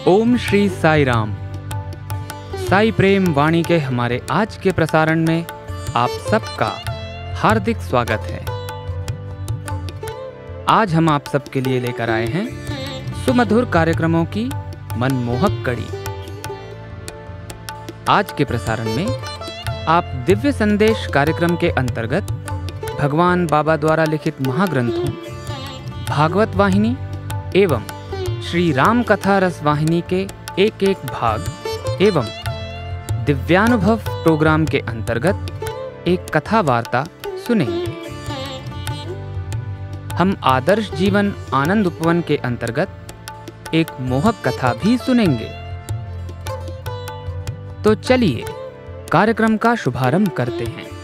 ओम श्री साई राम। साई प्रेम वाणी के हमारे आज के प्रसारण में आप सबका हार्दिक स्वागत है। आज हम आप सबके लिए लेकर आए हैं सुमधुर कार्यक्रमों की मनमोहक कड़ी। आज के प्रसारण में आप दिव्य संदेश कार्यक्रम के अंतर्गत भगवान बाबा द्वारा लिखित महाग्रंथों भागवत वाहिनी एवं श्री राम कथा रस वाहिनी के एक एक भाग एवं दिव्यानुभव प्रोग्राम के अंतर्गत एक कथा वार्ता सुनेंगे। हम आदर्श जीवन आनंद उपवन के अंतर्गत एक मोहक कथा भी सुनेंगे। तो चलिए कार्यक्रम का शुभारंभ करते हैं।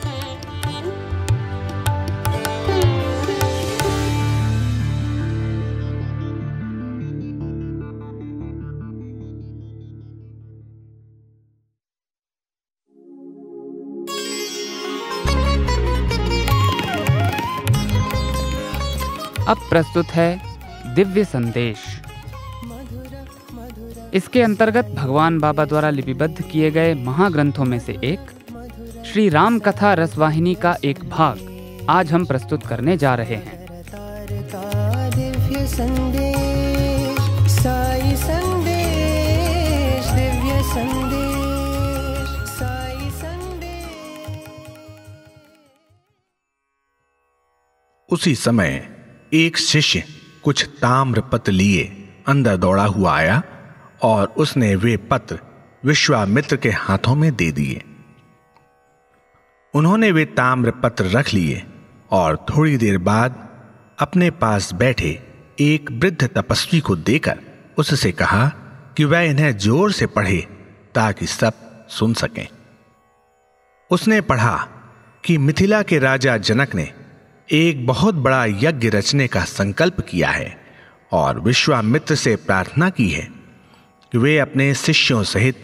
अब प्रस्तुत है दिव्य संदेश। इसके अंतर्गत भगवान बाबा द्वारा लिपिबद्ध किए गए महाग्रंथों में से एक श्री राम कथा रस वाहिनी का एक भाग आज हम प्रस्तुत करने जा रहे हैं। दिव्य संदेश, साई संदेश, दिव्य संदेश, साई संदेश। उसी समय एक शिष्य कुछ ताम्र पत्र लिए अंदर दौड़ा हुआ आया और उसने वे पत्र विश्वामित्र के हाथों में दे दिए। उन्होंने वे ताम्र पत्र रख लिए और थोड़ी देर बाद अपने पास बैठे एक वृद्ध तपस्वी को देकर उससे कहा कि वह इन्हें जोर से पढ़े ताकि सब सुन सकें। उसने पढ़ा कि मिथिला के राजा जनक ने एक बहुत बड़ा यज्ञ रचने का संकल्प किया है और विश्वामित्र से प्रार्थना की है कि वे अपने शिष्यों सहित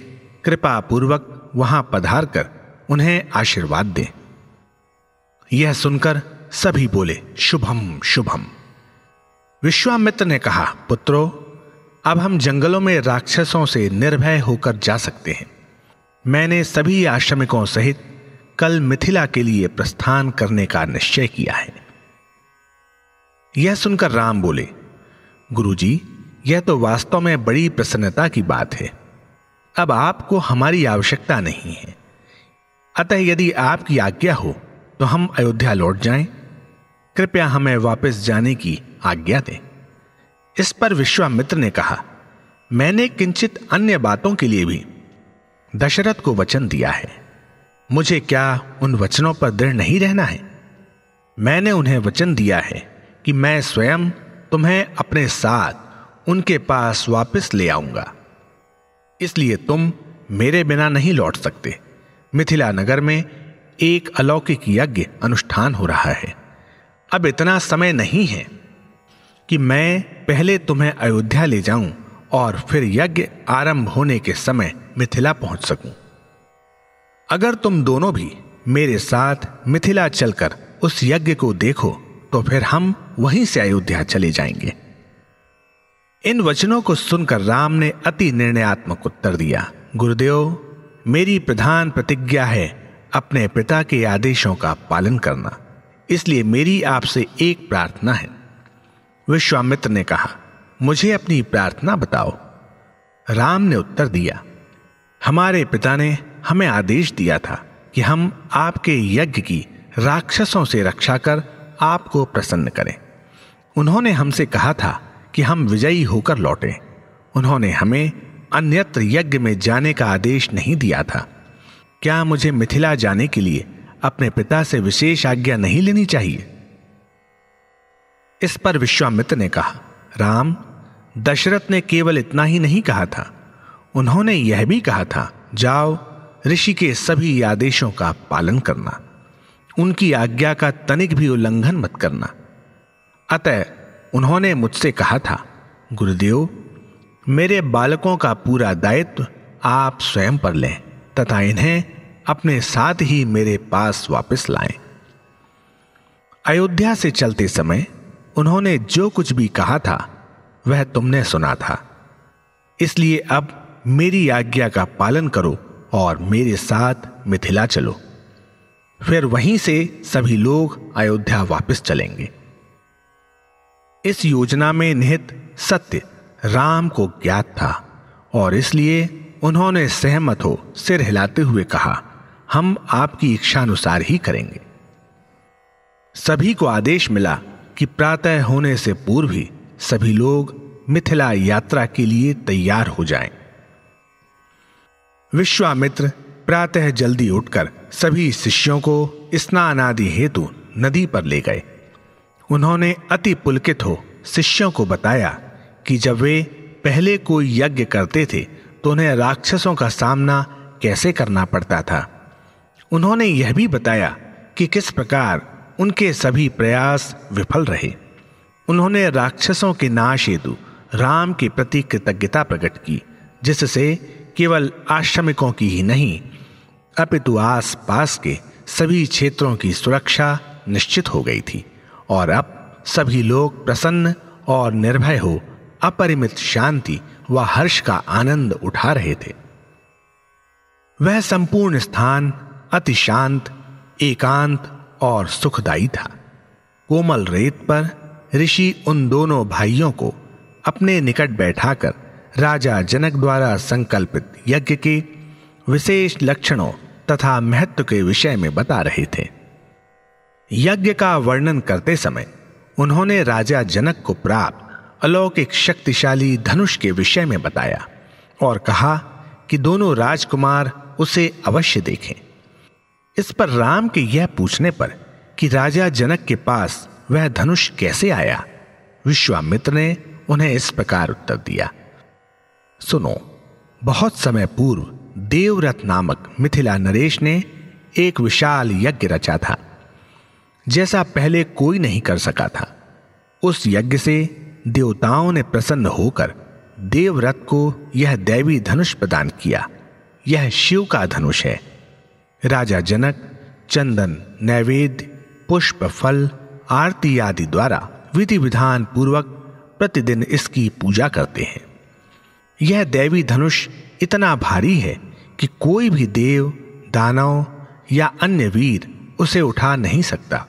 कृपा पूर्वक वहां पधार कर उन्हें आशीर्वाद दें। यह सुनकर सभी बोले शुभम शुभम। विश्वामित्र ने कहा, पुत्रों, अब हम जंगलों में राक्षसों से निर्भय होकर जा सकते हैं। मैंने सभी आश्रमिकों सहित कल मिथिला के लिए प्रस्थान करने का निश्चय किया है। यह सुनकर राम बोले, गुरुजी, यह तो वास्तव में बड़ी प्रसन्नता की बात है। अब आपको हमारी आवश्यकता नहीं है, अतः यदि आपकी आज्ञा हो तो हम अयोध्या लौट जाएं। कृपया हमें वापस जाने की आज्ञा दें। इस पर विश्वामित्र ने कहा, मैंने किंचित अन्य बातों के लिए भी दशरथ को वचन दिया है। मुझे क्या उन वचनों पर दृढ़ नहीं रहना है? मैंने उन्हें वचन दिया है कि मैं स्वयं तुम्हें अपने साथ उनके पास वापस ले आऊंगा। इसलिए तुम मेरे बिना नहीं लौट सकते। मिथिला नगर में एक अलौकिक यज्ञ अनुष्ठान हो रहा है। अब इतना समय नहीं है कि मैं पहले तुम्हें अयोध्या ले जाऊं और फिर यज्ञ आरंभ होने के समय मिथिला पहुंच सकूं। अगर तुम दोनों भी मेरे साथ मिथिला चलकर उस यज्ञ को देखो तो फिर हम वहीं से अयोध्या चले जाएंगे। इन वचनों को सुनकर राम ने अति निर्णयात्मक उत्तर दिया, गुरुदेव, मेरी प्रधान प्रतिज्ञा है अपने पिता के आदेशों का पालन करना। इसलिए मेरी आपसे एक प्रार्थना है। विश्वामित्र ने कहा, मुझे अपनी प्रार्थना बताओ। राम ने उत्तर दिया, हमारे पिता ने हमें आदेश दिया था कि हम आपके यज्ञ की राक्षसों से रक्षा कर आपको प्रसन्न करें। उन्होंने हमसे कहा था कि हम विजयी होकर लौटें। उन्होंने हमें अन्यत्र यज्ञ में जाने का आदेश नहीं दिया था। क्या मुझे मिथिला जाने के लिए अपने पिता से विशेष आज्ञा नहीं लेनी चाहिए? इस पर विश्वामित्र ने कहा, राम, दशरथ ने केवल इतना ही नहीं कहा था, उन्होंने यह भी कहा था, जाओ ऋषि के सभी आदेशों का पालन करना, उनकी आज्ञा का तनिक भी उल्लंघन मत करना। अतः उन्होंने मुझसे कहा था, गुरुदेव, मेरे बालकों का पूरा दायित्व आप स्वयं पर लें तथा इन्हें अपने साथ ही मेरे पास वापस लाएं। अयोध्या से चलते समय उन्होंने जो कुछ भी कहा था वह तुमने सुना था। इसलिए अब मेरी आज्ञा का पालन करो और मेरे साथ मिथिला चलो। फिर वहीं से सभी लोग अयोध्या वापस चलेंगे। इस योजना में निहित सत्य राम को ज्ञात था और इसलिए उन्होंने सहमत हो सिर हिलाते हुए कहा, हम आपकी इच्छानुसार ही करेंगे। सभी को आदेश मिला कि प्रातः होने से पूर्व ही सभी लोग मिथिला यात्रा के लिए तैयार हो जाएं। विश्वामित्र प्रातः जल्दी उठकर सभी शिष्यों को स्नान आदि हेतु नदी पर ले गए। उन्होंने अति पुलकित हो शिष्यों को बताया कि जब वे पहले कोई यज्ञ करते थे तो उन्हें राक्षसों का सामना कैसे करना पड़ता था। उन्होंने यह भी बताया कि किस प्रकार उनके सभी प्रयास विफल रहे। उन्होंने राक्षसों के नाश हेतु राम के प्रति कृतज्ञता प्रकट की, जिससे केवल आश्रमिकों की ही नहीं अपितु आस पास के सभी क्षेत्रों की सुरक्षा निश्चित हो गई थी और अब सभी लोग प्रसन्न और निर्भय हो अपरिमित शांति व हर्ष का आनंद उठा रहे थे। वह संपूर्ण स्थान अति शांत, एकांत और सुखदायी था। कोमल रेत पर ऋषि उन दोनों भाइयों को अपने निकट बैठाकर राजा जनक द्वारा संकल्पित यज्ञ के विशेष लक्षणों तथा महत्व के विषय में बता रहे थे। यज्ञ का वर्णन करते समय उन्होंने राजा जनक को प्राप्त अलौकिक शक्तिशाली धनुष के विषय में बताया और कहा कि दोनों राजकुमार उसे अवश्य देखें। इस पर राम के यह पूछने पर कि राजा जनक के पास वह धनुष कैसे आया, विश्वामित्र ने उन्हें इस प्रकार उत्तर दिया, सुनो, बहुत समय पूर्व देवव्रत नामक मिथिला नरेश ने एक विशाल यज्ञ रचा था, जैसा पहले कोई नहीं कर सका था। उस यज्ञ से देवताओं ने प्रसन्न होकर देवव्रत को यह दैवी धनुष प्रदान किया। यह शिव का धनुष है। राजा जनक चंदन, नैवेद्य, पुष्प, फल, आरती आदि द्वारा विधि विधान पूर्वक प्रतिदिन इसकी पूजा करते हैं। यह दैवी धनुष इतना भारी है कि कोई भी देव, दानव या अन्य वीर उसे उठा नहीं सकता।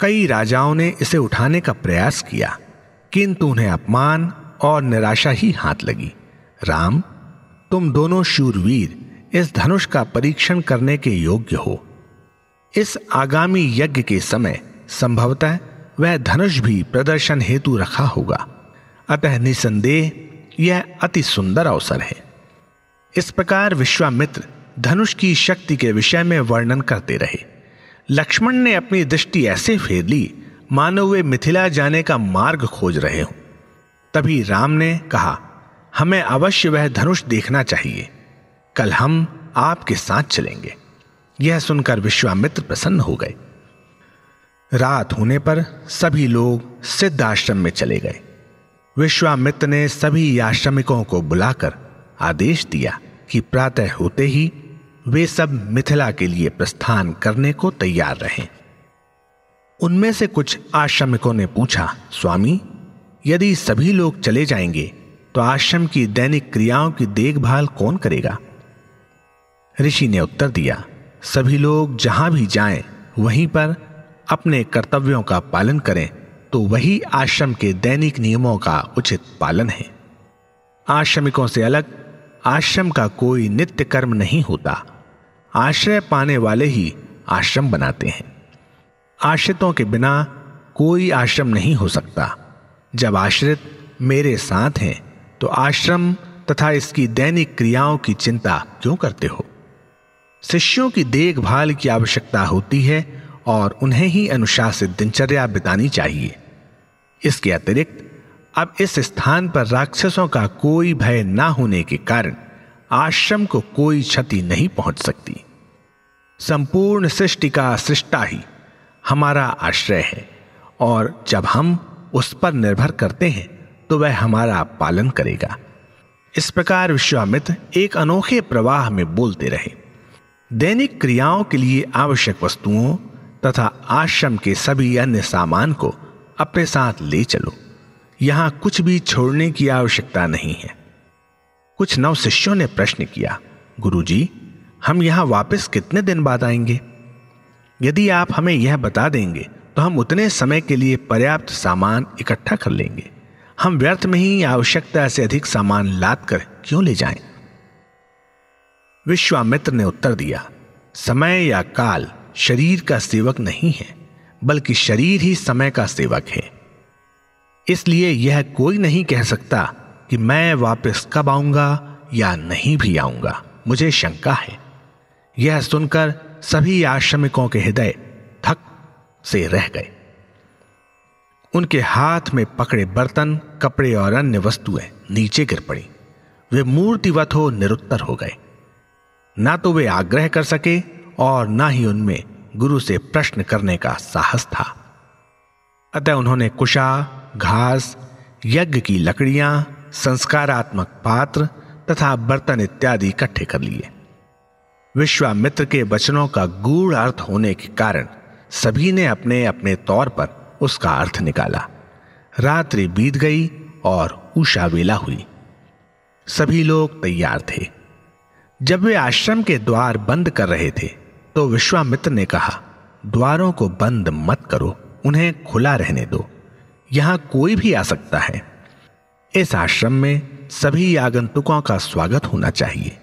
कई राजाओं ने इसे उठाने का प्रयास किया, किंतु उन्हें अपमान और निराशा ही हाथ लगी। राम, तुम दोनों शूरवीर इस धनुष का परीक्षण करने के योग्य हो। इस आगामी यज्ञ के समय संभवतः वह धनुष भी प्रदर्शन हेतु रखा होगा, अतः निसंदेह यह अति सुंदर अवसर है। इस प्रकार विश्वामित्र धनुष की शक्ति के विषय में वर्णन करते रहे। लक्ष्मण ने अपनी दृष्टि ऐसे फेर ली मानो वे मिथिला जाने का मार्ग खोज रहे हों। तभी राम ने कहा, हमें अवश्य वह धनुष देखना चाहिए। कल हम आपके साथ चलेंगे। यह सुनकर विश्वामित्र प्रसन्न हो गए। रात होने पर सभी लोग सिद्ध आश्रम में चले गए। विश्वामित्र ने सभी आश्रमिकों को बुलाकर आदेश दिया कि प्रातः होते ही वे सब मिथिला के लिए प्रस्थान करने को तैयार रहें। उनमें से कुछ आश्रमिकों ने पूछा, स्वामी, यदि सभी लोग चले जाएंगे तो आश्रम की दैनिक क्रियाओं की देखभाल कौन करेगा? ऋषि ने उत्तर दिया, सभी लोग जहां भी जाएं वहीं पर अपने कर्तव्यों का पालन करें तो वही आश्रम के दैनिक नियमों का उचित पालन है। आश्रमिकों से अलग आश्रम का कोई नित्य कर्म नहीं होता। आश्रय पाने वाले ही आश्रम बनाते हैं। आश्रितों के बिना कोई आश्रम नहीं हो सकता। जब आश्रित मेरे साथ हैं तो आश्रम तथा इसकी दैनिक क्रियाओं की चिंता क्यों करते हो? शिष्यों की देखभाल की आवश्यकता होती है और उन्हें ही अनुशासित दिनचर्या बितानी चाहिए। इसके अतिरिक्त अब इस स्थान पर राक्षसों का कोई भय न होने के कारण आश्रम को कोई क्षति नहीं पहुंच सकती। संपूर्ण सृष्टि का सृष्टा ही हमारा आश्रय है और जब हम उस पर निर्भर करते हैं तो वह हमारा पालन करेगा। इस प्रकार विश्वामित्र एक अनोखे प्रवाह में बोलते रहे। दैनिक क्रियाओं के लिए आवश्यक वस्तुओं तथा आश्रम के सभी अन्य सामान को अपने साथ ले चलो। यहां कुछ भी छोड़ने की आवश्यकता नहीं है। कुछ नव शिष्यों ने प्रश्न किया, गुरुजी, हम यहां वापस कितने दिन बाद आएंगे? यदि आप हमें यह बता देंगे तो हम उतने समय के लिए पर्याप्त सामान इकट्ठा कर लेंगे। हम व्यर्थ में ही आवश्यकता से अधिक सामान लाद कर क्यों ले जाएं? विश्वामित्र ने उत्तर दिया, समय या काल शरीर का सेवक नहीं है, बल्कि शरीर ही समय का सेवक है। इसलिए यह कोई नहीं कह सकता कि मैं वापस कब आऊंगा या नहीं भी आऊंगा। मुझे शंका है। यह सुनकर सभी आश्रमिकों के हृदय धक से रह गए। उनके हाथ में पकड़े बर्तन, कपड़े और अन्य वस्तुएं नीचे गिर पड़ी। वे मूर्तिवत हो निरुत्तर हो गए। ना तो वे आग्रह कर सके और ना ही उनमें गुरु से प्रश्न करने का साहस था। अतः उन्होंने कुशा, घास, यज्ञ की लकड़ियां, संस्कारात्मक पात्र तथा बर्तन इत्यादि इकट्ठे कर लिए। विश्वामित्र के वचनों का गूढ़ अर्थ होने के कारण सभी ने अपने अपने तौर पर उसका अर्थ निकाला। रात्रि बीत गई और उषा वेला हुई। सभी लोग तैयार थे। जब वे आश्रम के द्वार बंद कर रहे थे तो विश्वामित्र ने कहा, द्वारों को बंद मत करो, उन्हें खुला रहने दो। यहां कोई भी आ सकता है। इस आश्रम में सभी आगंतुकों का स्वागत होना चाहिए।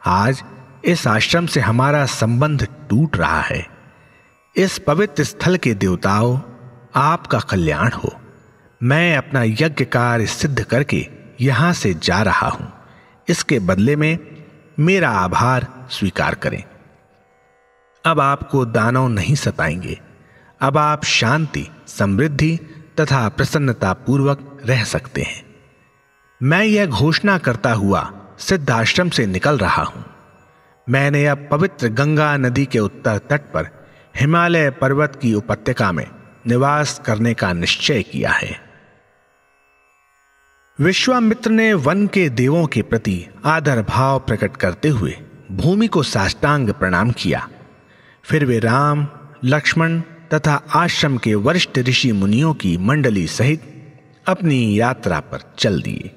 आज इस आश्रम से हमारा संबंध टूट रहा है। इस पवित्र स्थल के देवताओं, आपका कल्याण हो। मैं अपना यज्ञ कार्य सिद्ध करके यहां से जा रहा हूं। इसके बदले में मेरा आभार स्वीकार करें। अब आपको दानव नहीं सताएंगे। अब आप शांति, समृद्धि तथा प्रसन्नता पूर्वक रह सकते हैं। मैं यह घोषणा करता हुआ सिद्धाश्रम से निकल रहा हूं। मैंने अब पवित्र गंगा नदी के उत्तर तट पर हिमालय पर्वत की उपत्यका में निवास करने का निश्चय किया है। विश्वामित्र ने वन के देवों के प्रति आदर भाव प्रकट करते हुए भूमि को साष्टांग प्रणाम किया। फिर वे राम, लक्ष्मण तथा आश्रम के वरिष्ठ ऋषि मुनियों की मंडली सहित अपनी यात्रा पर चल दिए।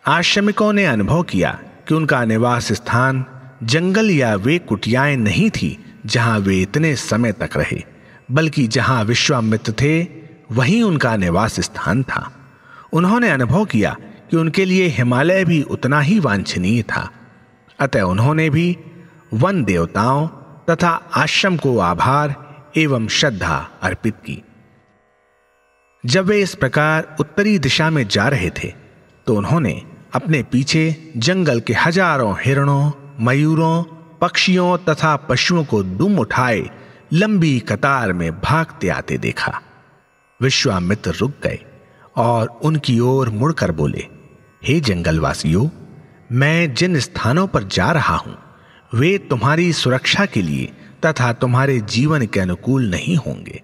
आश्रमिकों ने अनुभव किया कि उनका निवास स्थान जंगल या वे कुटियाएं नहीं थी जहां वे इतने समय तक रहे, बल्कि जहां विश्वामित्र थे वहीं उनका निवास स्थान था। उन्होंने अनुभव किया कि उनके लिए हिमालय भी उतना ही वांछनीय था। अतः उन्होंने भी वन देवताओं तथा आश्रम को आभार एवं श्रद्धा अर्पित की। जब वे इस प्रकार उत्तरी दिशा में जा रहे थे तो उन्होंने अपने पीछे जंगल के हजारों हिरणों, मयूरों, पक्षियों तथा पशुओं को दुम उठाए लंबी कतार में भागते आते देखा। विश्वामित्र रुक गए और उनकी ओर मुड़कर बोले, हे जंगलवासियों, मैं जिन स्थानों पर जा रहा हूं वे तुम्हारी सुरक्षा के लिए तथा तुम्हारे जीवन के अनुकूल नहीं होंगे।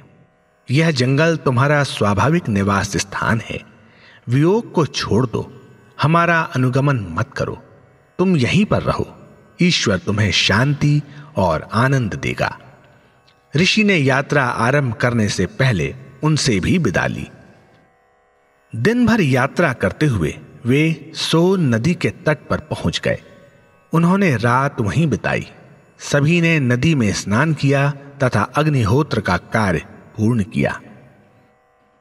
यह जंगल तुम्हारा स्वाभाविक निवास स्थान है। वियोग को छोड़ दो, हमारा अनुगमन मत करो। तुम यहीं पर रहो। ईश्वर तुम्हें शांति और आनंद देगा। ऋषि ने यात्रा आरंभ करने से पहले उनसे भी विदा ली। दिन भर यात्रा करते हुए वे सोन नदी के तट पर पहुंच गए। उन्होंने रात वहीं बिताई। सभी ने नदी में स्नान किया तथा अग्निहोत्र का कार्य पूर्ण किया।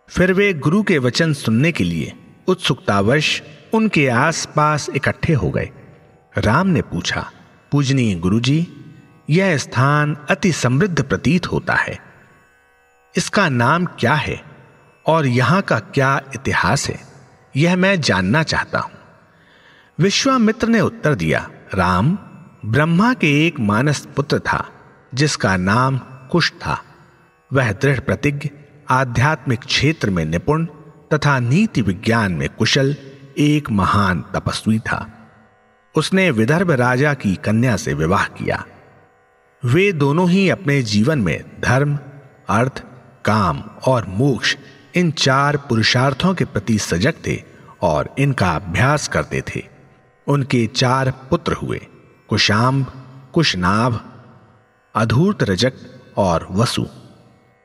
फिर वे गुरु के वचन सुनने के लिए उत्सुकतावश उनके आसपास इकट्ठे हो गए। राम ने पूछा, पूजनीय गुरुजी, यह स्थान अति समृद्ध प्रतीत होता है। इसका नाम क्या है और यहां का क्या इतिहास है, यह मैं जानना चाहता हूं। विश्वामित्र ने उत्तर दिया, राम, ब्रह्मा के एक मानस पुत्र था जिसका नाम कुश था। वह दृढ़ प्रतिज्ञ, आध्यात्मिक क्षेत्र में निपुण तथा नीति विज्ञान में कुशल एक महान तपस्वी था। उसने विदर्भ राजा की कन्या से विवाह किया। वे दोनों ही अपने जीवन में धर्म, अर्थ, काम और मोक्ष, इन चार पुरुषार्थों के प्रति सजग थे और इनका अभ्यास करते थे। उनके चार पुत्र हुए, कुशांब, कुशनाभ, अधूर्तरजक और वसु।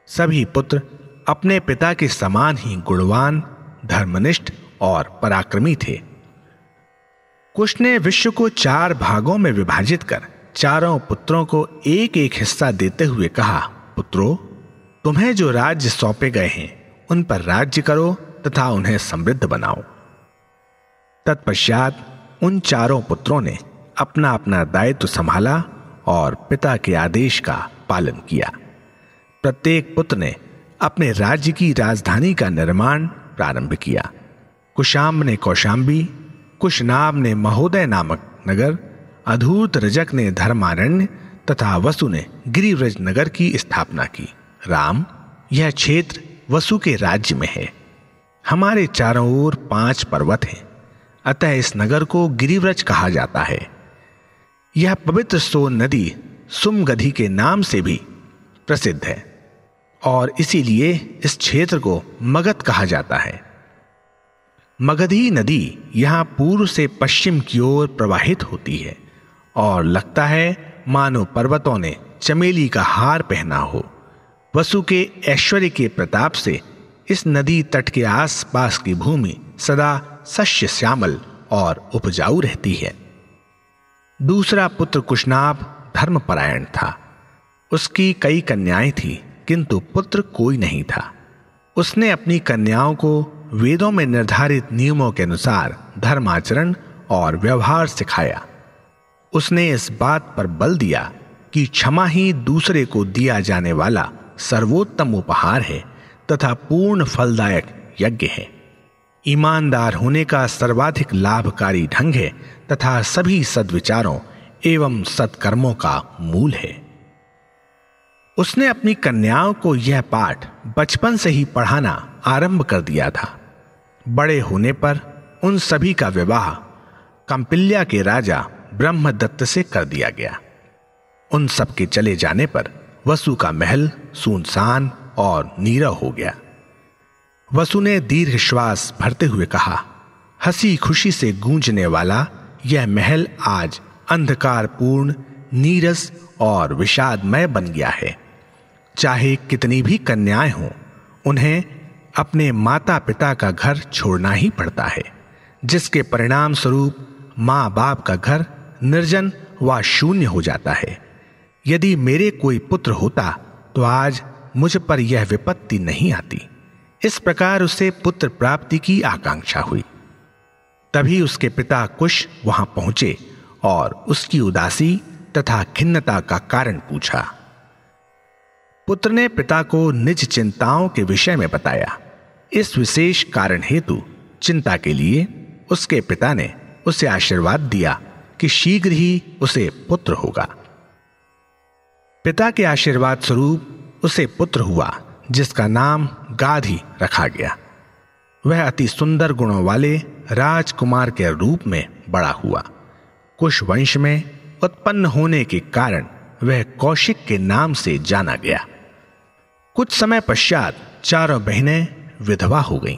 सभी पुत्र अपने पिता के समान ही गुणवान, धर्मनिष्ठ और पराक्रमी थे। कुश ने विश्व को 4 भागों में विभाजित कर चारों पुत्रों को एक एक हिस्सा देते हुए कहा, पुत्रों, तुम्हें जो राज्य सौंपे गए हैं उन पर राज्य करो तथा उन्हें समृद्ध बनाओ। तत्पश्चात उन चारों पुत्रों ने अपना अपना दायित्व संभाला और पिता के आदेश का पालन किया। प्रत्येक पुत्र ने अपने राज्य की राजधानी का निर्माण प्रारंभ किया। कुशाम्ब ने कौशाम्बी, कुशनाभ ने महोदय नामक नगर, अधूत रजक ने धर्मारण्य तथा वसु ने गिरिव्रज नगर की स्थापना की। राम, यह क्षेत्र वसु के राज्य में है। हमारे चारों ओर 5 पर्वत हैं, अतः इस नगर को गिरिव्रज कहा जाता है। यह पवित्र सोन नदी सुमगधी के नाम से भी प्रसिद्ध है और इसीलिए इस क्षेत्र को मगध कहा जाता है। मगधी नदी यहां पूर्व से पश्चिम की ओर प्रवाहित होती है और लगता है मानो पर्वतों ने चमेली का हार पहना हो। वसु के ऐश्वर्य के प्रताप से इस नदी तट के आसपास की भूमि सदा शस्य श्यामल और उपजाऊ रहती है। दूसरा पुत्र कुशनाभ धर्मपरायण था। उसकी कई कन्याएं थीं, किंतु पुत्र कोई नहीं था। उसने अपनी कन्याओं को वेदों में निर्धारित नियमों के अनुसार धर्माचरण और व्यवहार सिखाया। उसने इस बात पर बल दिया कि क्षमा ही दूसरे को दिया जाने वाला सर्वोत्तम उपहार है तथा पूर्ण फलदायक यज्ञ है। ईमानदार होने का सर्वाधिक लाभकारी ढंग है तथा सभी सद्विचारों एवं सत्कर्मों का मूल है। उसने अपनी कन्याओं को यह पाठ बचपन से ही पढ़ाना आरंभ कर दिया था। बड़े होने पर उन सभी का विवाह कंपिल्या के राजा ब्रह्मदत्त से कर दिया गया। उन सब के चले जाने पर वसु का महल सुनसान और नीरव हो गया। वसु ने दीर्घ श्वास भरते हुए कहा, हंसी खुशी से गूंजने वाला यह महल आज अंधकारपूर्ण, नीरस और विषादमय बन गया है। चाहे कितनी भी कन्याएं हों, उन्हें अपने माता पिता का घर छोड़ना ही पड़ता है, जिसके परिणाम स्वरूप माँ बाप का घर निर्जन व शून्य हो जाता है। यदि मेरे कोई पुत्र होता तो आज मुझ पर यह विपत्ति नहीं आती। इस प्रकार उसे पुत्र प्राप्ति की आकांक्षा हुई। तभी उसके पिता कुश वहां पहुंचे और उसकी उदासी तथा खिन्नता का कारण पूछा। पुत्र ने पिता को निज चिंताओं के विषय में बताया। इस विशेष कारण हेतु चिंता के लिए उसके पिता ने उसे आशीर्वाद दिया कि शीघ्र ही उसे पुत्र होगा। पिता के आशीर्वाद स्वरूप उसे पुत्र हुआ, जिसका नाम गाधी रखा गया। वह अति सुंदर गुणों वाले राजकुमार के रूप में बड़ा हुआ। कुश वंश में उत्पन्न होने के कारण वह कौशिक के नाम से जाना गया। कुछ समय पश्चात चारों बहनें विधवा हो गईं।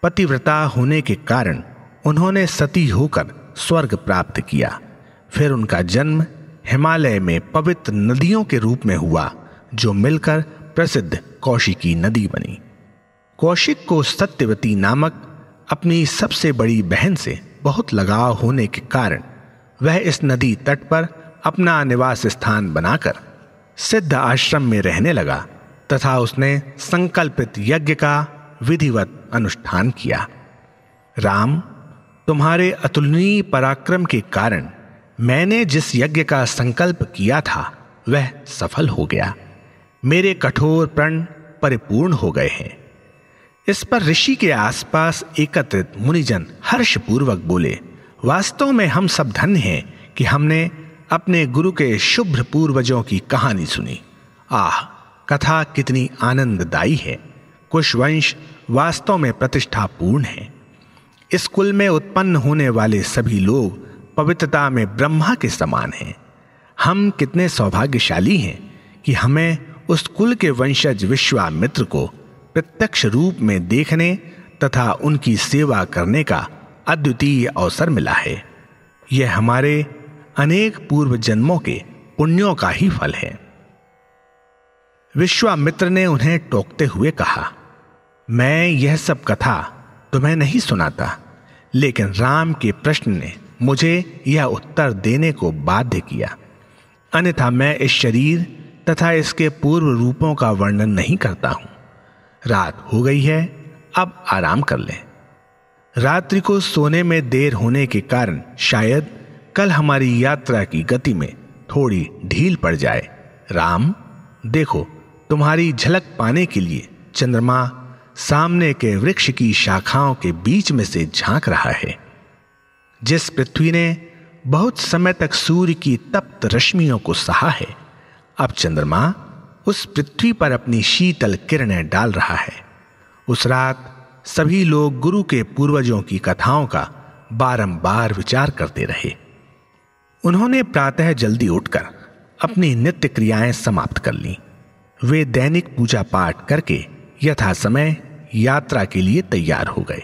पतिव्रता होने के कारण उन्होंने सती होकर स्वर्ग प्राप्त किया। फिर उनका जन्म हिमालय में पवित्र नदियों के रूप में हुआ, जो मिलकर प्रसिद्ध कौशिकी नदी बनी। कौशिक को सत्यवती नामक अपनी सबसे बड़ी बहन से बहुत लगाव होने के कारण वह इस नदी तट पर अपना निवास स्थान बनाकर सिद्ध आश्रम में रहने लगा तथा उसने संकल्पित यज्ञ का विधिवत अनुष्ठान किया। राम, तुम्हारे अतुलनीय पराक्रम के कारण मैंने जिस यज्ञ का संकल्प किया था वह सफल हो गया। मेरे कठोर प्रण परिपूर्ण हो गए हैं। इस पर ऋषि के आसपास एकत्रित मुनिजन हर्षपूर्वक बोले, वास्तव में हम सब धन्य हैं कि हमने अपने गुरु के शुभ्र पूर्वजों की कहानी सुनी। आह, कथा कितनी आनंददायी है। कुशवंश वास्तव में प्रतिष्ठापूर्ण है। इस कुल में उत्पन्न होने वाले सभी लोग पवित्रता में ब्रह्मा के समान हैं। हम कितने सौभाग्यशाली हैं कि हमें उस कुल के वंशज विश्वामित्र को प्रत्यक्ष रूप में देखने तथा उनकी सेवा करने का अद्वितीय अवसर मिला है। यह हमारे अनेक पूर्व जन्मों के पुण्यों का ही फल है। विश्वामित्र ने उन्हें टोकते हुए कहा, मैं यह सब कथा तुम्हें नहीं सुनाता, लेकिन राम के प्रश्न ने मुझे यह उत्तर देने को बाध्य किया, अन्यथा मैं इस शरीर तथा इसके पूर्व रूपों का वर्णन नहीं करता हूं। रात हो गई है, अब आराम कर लें। रात्रि को सोने में देर होने के कारण शायद कल हमारी यात्रा की गति में थोड़ी ढील पड़ जाए। राम, देखो, तुम्हारी झलक पाने के लिए चंद्रमा सामने के वृक्ष की शाखाओं के बीच में से झांक रहा है। जिस पृथ्वी ने बहुत समय तक सूर्य की तप्त रश्मियों को सहा है, अब चंद्रमा उस पृथ्वी पर अपनी शीतल किरणें डाल रहा है। उस रात सभी लोग गुरु के पूर्वजों की कथाओं का बारंबार विचार करते रहे। उन्होंने प्रातः जल्दी उठकर अपनी नित्य क्रियाएं समाप्त कर लीं। वे दैनिक पूजा पाठ करके यथा समय यात्रा के लिए तैयार हो गए।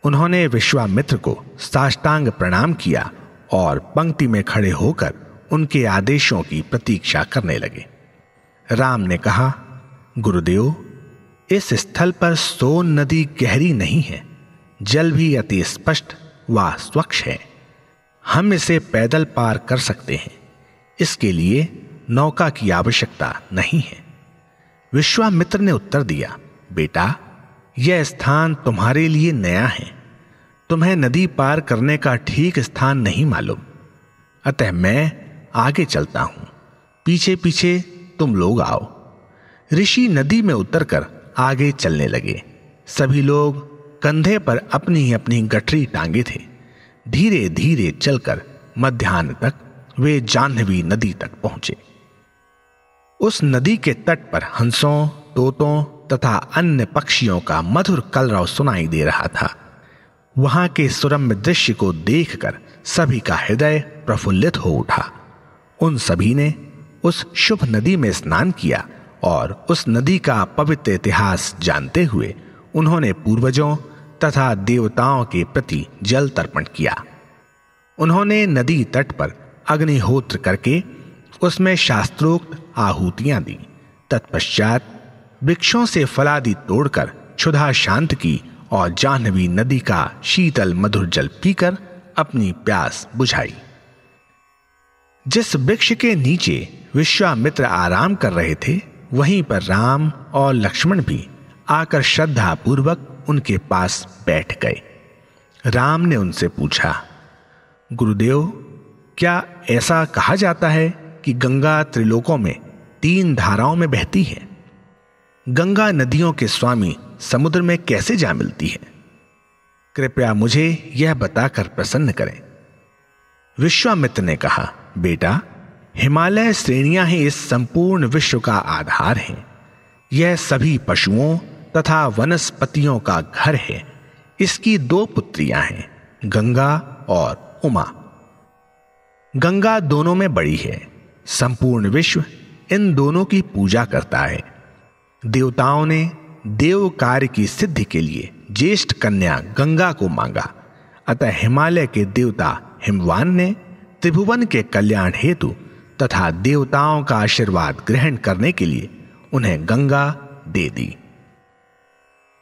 उन्होंने विश्वामित्र को साष्टांग प्रणाम किया और पंक्ति में खड़े होकर उनके आदेशों की प्रतीक्षा करने लगे। राम ने कहा, गुरुदेव, इस स्थल पर सोन नदी गहरी नहीं है, जल भी अति स्पष्ट व स्वच्छ है। हम इसे पैदल पार कर सकते हैं, इसके लिए नौका की आवश्यकता नहीं है। विश्वामित्र ने उत्तर दिया, बेटा, यह स्थान तुम्हारे लिए नया है, तुम्हें नदी पार करने का ठीक स्थान नहीं मालूम, अतः मैं आगे चलता हूं, पीछे पीछे तुम लोग आओ। ऋषि नदी में उतरकर आगे चलने लगे। सभी लोग कंधे पर अपनी अपनी गठरी टांगे थे। धीरे धीरे चलकर मध्याह्न तक वे जाह्नवी नदी तक पहुंचे। उस नदी के तट पर हंसों, तोतों तथा अन्य पक्षियों का मधुर कलरव सुनाई दे रहा था। वहां के सुरम्य दृश्य को देखकर सभी का हृदय प्रफुल्लित हो उठा। उन सभी ने उस शुभ नदी में स्नान किया और उस नदी का पवित्र इतिहास जानते हुए उन्होंने पूर्वजों तथा देवताओं के प्रति जल तर्पण किया। उन्होंने नदी तट पर अग्निहोत्र करके उसमें शास्त्रोक्त आहुतियां दी। तत्पश्चात वृक्षों से फलादि तोड़कर क्षुधा शांत की और जाह्नवी नदी का शीतल मधुर जल पीकर अपनी प्यास बुझाई। जिस वृक्ष के नीचे विश्वामित्र आराम कर रहे थे, वहीं पर राम और लक्ष्मण भी आकर श्रद्धा पूर्वक उनके पास बैठ गए। राम ने उनसे पूछा, गुरुदेव, क्या ऐसा कहा जाता है कि गंगा त्रिलोकों में 3 धाराओं में बहती है? गंगा नदियों के स्वामी समुद्र में कैसे जा मिलती है? कृपया मुझे यह बताकर प्रसन्न करें। विश्वामित्र ने कहा, बेटा, हिमालय श्रेणियां ही इस संपूर्ण विश्व का आधार हैं। यह सभी पशुओं तथा वनस्पतियों का घर है। इसकी 2 पुत्रियां हैं, गंगा और उमा। गंगा दोनों में बड़ी है। संपूर्ण विश्व इन दोनों की पूजा करता है। देवताओं ने देव कार्य की सिद्धि के लिए ज्येष्ठ कन्या गंगा को मांगा, अतः हिमालय के देवता हिमवान ने त्रिभुवन के कल्याण हेतु तथा देवताओं का आशीर्वाद ग्रहण करने के लिए उन्हें गंगा दे दी।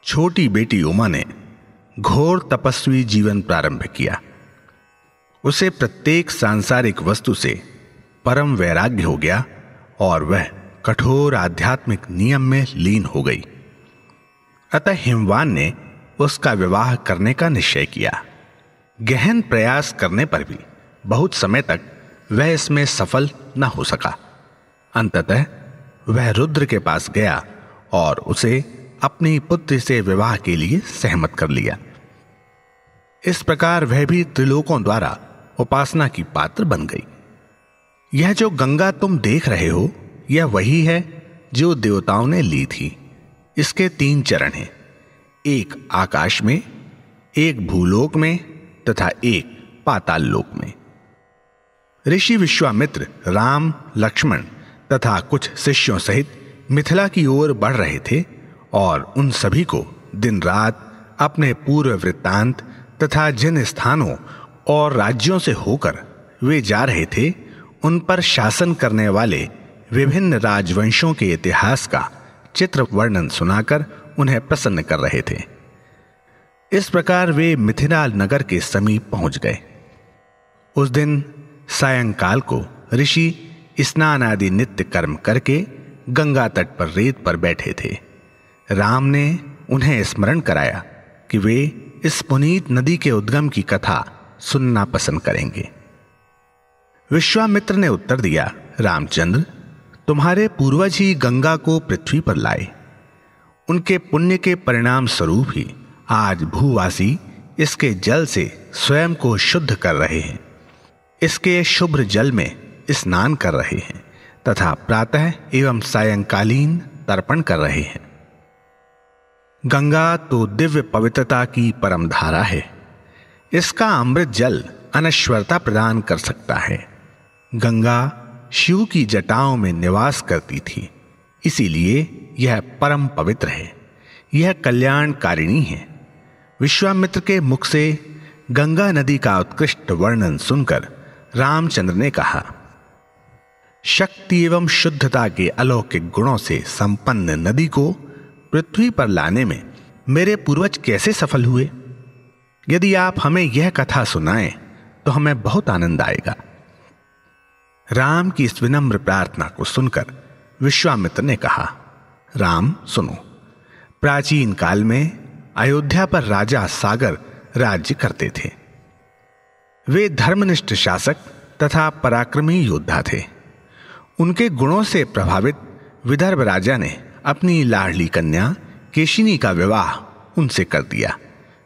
छोटी बेटी उमा ने घोर तपस्वी जीवन प्रारंभ किया। उसे प्रत्येक सांसारिक वस्तु से परम वैराग्य हो गया और वह कठोर आध्यात्मिक नियम में लीन हो गई। अतः हिमवान ने उसका विवाह करने का निश्चय किया। गहन प्रयास करने पर भी बहुत समय तक वह इसमें सफल न हो सका। अंततः वह रुद्र के पास गया और उसे अपनी पुत्री से विवाह के लिए सहमत कर लिया। इस प्रकार वह भी त्रिलोकों द्वारा उपासना की पात्र बन गई। यह जो गंगा तुम देख रहे हो, यह वही है जो देवताओं ने ली थी। इसके 3 चरण हैं, एक आकाश में, एक भूलोक में तथा एक पाताल लोक में। ऋषि विश्वामित्र राम, लक्ष्मण तथा कुछ शिष्यों सहित मिथिला की ओर बढ़ रहे थे और उन सभी को दिन रात अपने पूर्व वृत्तांत तथा जिन स्थानों और राज्यों से होकर वे जा रहे थे, उन पर शासन करने वाले विभिन्न राजवंशों के इतिहास का चित्र वर्णन सुनाकर उन्हें प्रसन्न कर रहे थे। इस प्रकार वे मिथिला नगर के समीप पहुंच गए। उस दिन सायंकाल को ऋषि स्नान आदि नित्य कर्म करके गंगा तट पर रेत पर बैठे थे। राम ने उन्हें स्मरण कराया कि वे इस पुनीत नदी के उद्गम की कथा सुनना पसंद करेंगे। विश्वामित्र ने उत्तर दिया, रामचंद्र, तुम्हारे पूर्वज ही गंगा को पृथ्वी पर लाए। उनके पुण्य के परिणाम स्वरूप ही आज भूवासी इसके जल से स्वयं को शुद्ध कर रहे हैं, इसके शुभ्र जल में स्नान कर रहे हैं तथा प्रातः एवं सायंकालीन तर्पण कर रहे हैं। गंगा तो दिव्य पवित्रता की परम धारा है। इसका अमृत जल अनश्वरता प्रदान कर सकता है। गंगा शिव की जटाओं में निवास करती थी, इसीलिए यह परम पवित्र है। यह कल्याणकारिणी है। विश्वामित्र के मुख से गंगा नदी का उत्कृष्ट वर्णन सुनकर रामचंद्र ने कहा, शक्ति एवं शुद्धता के अलौकिक गुणों से संपन्न नदी को पृथ्वी पर लाने में मेरे पूर्वज कैसे सफल हुए? यदि आप हमें यह कथा सुनाएं तो हमें बहुत आनंद आएगा। राम की इस विनम्र प्रार्थना को सुनकर विश्वामित्र ने कहा, राम सुनो, प्राचीन काल में अयोध्या पर राजा सागर राज्य करते थे। वे धर्मनिष्ठ शासक तथा पराक्रमी योद्धा थे। उनके गुणों से प्रभावित विदर्भ राजा ने अपनी लाडली कन्या केशिनी का विवाह उनसे कर दिया।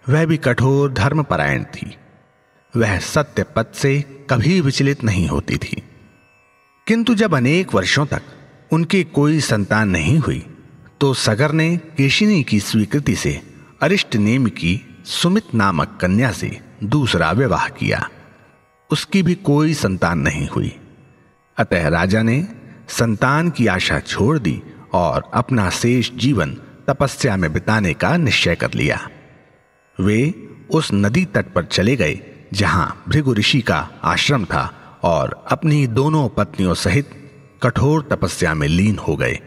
वह भी कठोर धर्मपरायण थी। वह सत्य पथ से कभी विचलित नहीं होती थी। किंतु जब अनेक वर्षों तक उनकी कोई संतान नहीं हुई तो सगर ने केशिनी की स्वीकृति से अरिष्ट नेम की सुमित नामक कन्या से दूसरा विवाह किया। उसकी भी कोई संतान नहीं हुई। अतः राजा ने संतान की आशा छोड़ दी और अपना शेष जीवन तपस्या में बिताने का निश्चय कर लिया। वे उस नदी तट पर चले गए जहां भृगु ऋषि का आश्रम था और अपनी दोनों पत्नियों सहित कठोर तपस्या में लीन हो गए।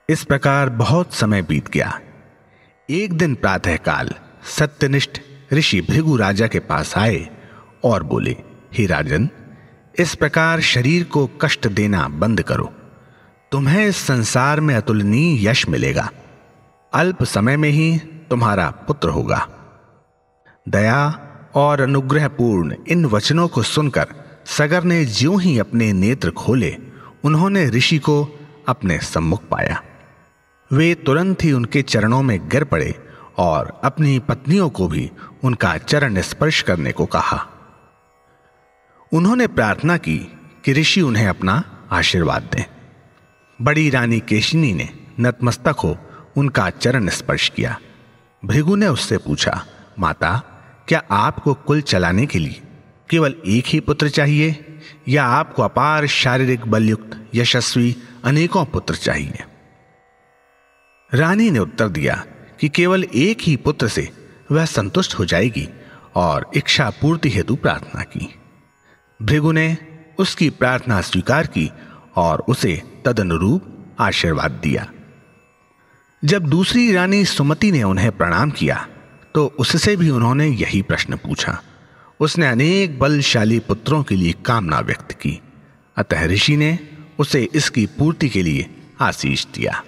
इस प्रकार बहुत समय बीत गया। एक दिन प्रातःकाल सत्यनिष्ठ ऋषि भृगु राजा के पास आए और बोले, हे राजन, इस प्रकार शरीर को कष्ट देना बंद करो। तुम्हें इस संसार में अतुलनीय यश मिलेगा। अल्प समय में ही तुम्हारा पुत्र होगा। दया और अनुग्रहपूर्ण इन वचनों को सुनकर सगर ने ज्यों ही अपने नेत्र खोले, उन्होंने ऋषि को अपने सम्मुख पाया। वे तुरंत ही उनके चरणों में गिर पड़े और अपनी पत्नियों को भी उनका चरण स्पर्श करने को कहा। उन्होंने प्रार्थना की कि ऋषि उन्हें अपना आशीर्वाद दें। बड़ी रानी केशिनी ने नतमस्तक हो उनका चरण स्पर्श किया। भृगु ने उससे पूछा, माता, क्या आपको कुल चलाने के लिए केवल एक ही पुत्र चाहिए या आपको अपार शारीरिक बलयुक्त यशस्वी अनेकों पुत्र चाहिए? रानी ने उत्तर दिया कि केवल एक ही पुत्र से वह संतुष्ट हो जाएगी और इच्छा पूर्ति हेतु प्रार्थना की। भृगु ने उसकी प्रार्थना स्वीकार की और उसे तदनुरूप आशीर्वाद दिया। जब दूसरी रानी सुमति ने उन्हें प्रणाम किया तो उससे भी उन्होंने यही प्रश्न पूछा। उसने अनेक बलशाली पुत्रों के लिए कामना व्यक्त की। अतः ऋषि ने उसे इसकी पूर्ति के लिए आशीष दिया।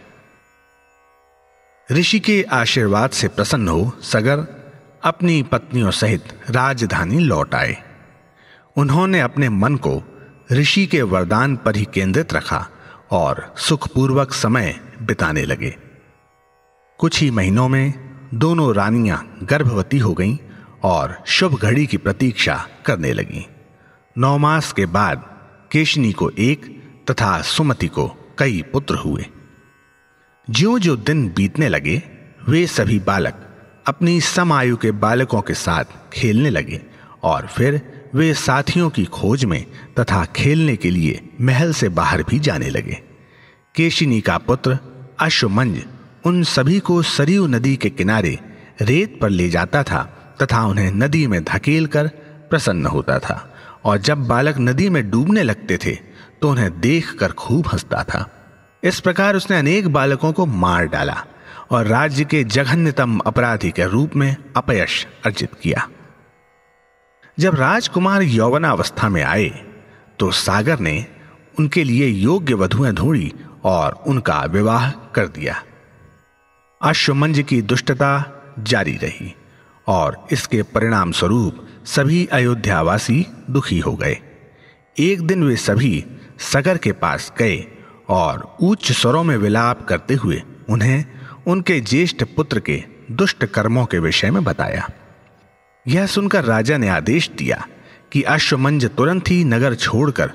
ऋषि के आशीर्वाद से प्रसन्न हो सगर अपनी पत्नियों सहित राजधानी लौट आए। उन्होंने अपने मन को ऋषि के वरदान पर ही केंद्रित रखा और सुखपूर्वक समय बिताने लगे। कुछ ही महीनों में दोनों रानियां गर्भवती हो गईं और शुभ घड़ी की प्रतीक्षा करने लगीं। 9 मास के बाद केशिनी को एक तथा सुमति को कई पुत्र हुए। ज्यों ज्यों दिन बीतने लगे वे सभी बालक अपनी समायु के बालकों के साथ खेलने लगे और फिर वे साथियों की खोज में तथा खेलने के लिए महल से बाहर भी जाने लगे। केशिनी का पुत्र अश्वमंज उन सभी को सरयू नदी के किनारे रेत पर ले जाता था तथा उन्हें नदी में धकेल कर प्रसन्न होता था, और जब बालक नदी में डूबने लगते थे तो उन्हें देखकर खूब हंसता था। इस प्रकार उसने अनेक बालकों को मार डाला और राज्य के जघन्यतम अपराधी के रूप में अपयश अर्जित किया। जब राजकुमार यौवनावस्था में आए तो सागर ने उनके लिए योग्य वधुएं ढूंढी और उनका विवाह कर दिया। अश्वमंज की दुष्टता जारी रही और इसके परिणाम स्वरूप सभी अयोध्यावासी दुखी हो गए। एक दिन वे सभी सगर के पास गए और उच्च स्वरों में विलाप करते हुए उन्हें उनके ज्येष्ठ पुत्र के दुष्ट कर्मों के विषय में बताया। यह सुनकर राजा ने आदेश दिया कि अश्वमंज तुरंत ही नगर छोड़कर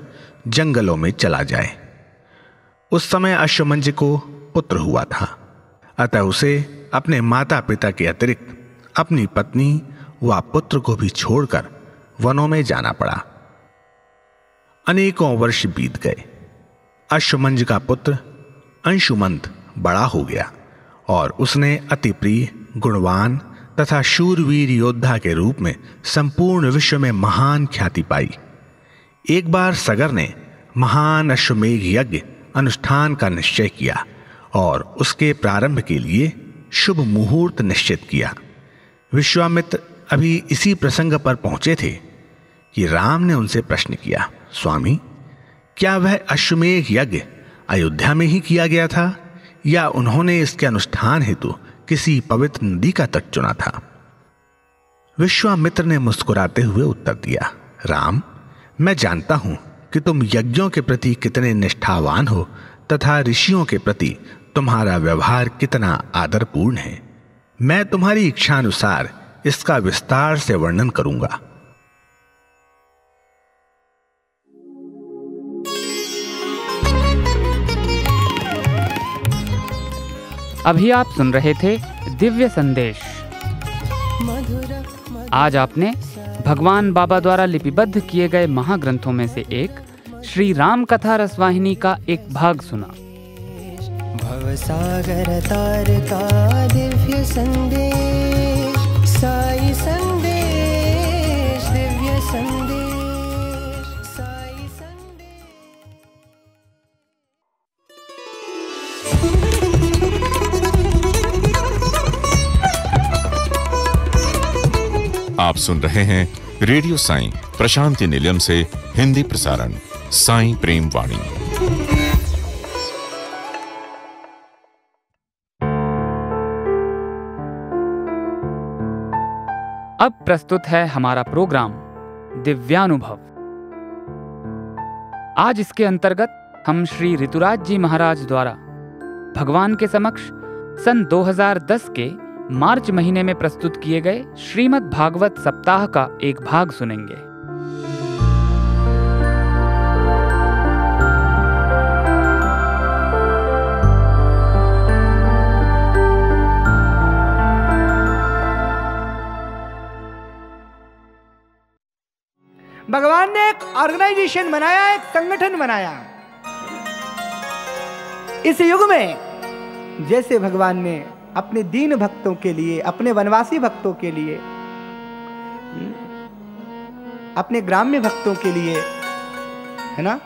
जंगलों में चला जाए। उस समय अश्वमंज को पुत्र हुआ था, अतः उसे अपने माता पिता के अतिरिक्त अपनी पत्नी व पुत्र को भी छोड़कर वनों में जाना पड़ा। अनेकों वर्ष बीत गए। अश्वमंज का पुत्र अंशुमंत बड़ा हो गया और उसने अति प्रिय, गुणवान तथा शूरवीर योद्धा के रूप में संपूर्ण विश्व में महान ख्याति पाई। एक बार सगर ने महान अश्वमेघ यज्ञ अनुष्ठान का निश्चय किया और उसके प्रारंभ के लिए शुभ मुहूर्त निश्चित किया। विश्वामित्र अभी इसी प्रसंग पर पहुंचे थे कि राम ने उनसे प्रश्न किया, स्वामी, क्या वह अश्वमेघ यज्ञ अयोध्या में ही किया गया था या उन्होंने इसके अनुष्ठान हेतु किसी पवित्र नदी का तट चुना था? विश्वामित्र ने मुस्कुराते हुए उत्तर दिया, राम, मैं जानता हूं कि तुम यज्ञों के प्रति कितने निष्ठावान हो तथा ऋषियों के प्रति तुम्हारा व्यवहार कितना आदरपूर्ण है। मैं तुम्हारी इच्छानुसार इसका विस्तार से वर्णन करूंगा। अभी आप सुन रहे थे दिव्य संदेश। आज आपने भगवान बाबा द्वारा लिपिबद्ध किए गए महाग्रंथों में से एक श्री राम कथा रसवाहिनी का एक भाग सुना। भवसागर तार का दिव्य संदेश, साई संदेश, दिव्य संदेश, साई संदेश। आप सुन रहे हैं रेडियो साईं प्रशांति निलयम से हिंदी प्रसारण साईं प्रेम वाणी। अब प्रस्तुत है हमारा प्रोग्राम दिव्यानुभव। आज इसके अंतर्गत हम श्री ऋतुराज जी महाराज द्वारा भगवान के समक्ष सन 2010 के मार्च महीने में प्रस्तुत किए गए श्रीमद् भागवत सप्ताह का एक भाग सुनेंगे। भगवान ने एक ऑर्गेनाइजेशन बनाया, एक संगठन बनाया। इस युग में जैसे भगवान ने अपने दीन भक्तों के लिए, अपने वनवासी भक्तों के लिए, अपने ग्राम्य भक्तों के लिए, है ना,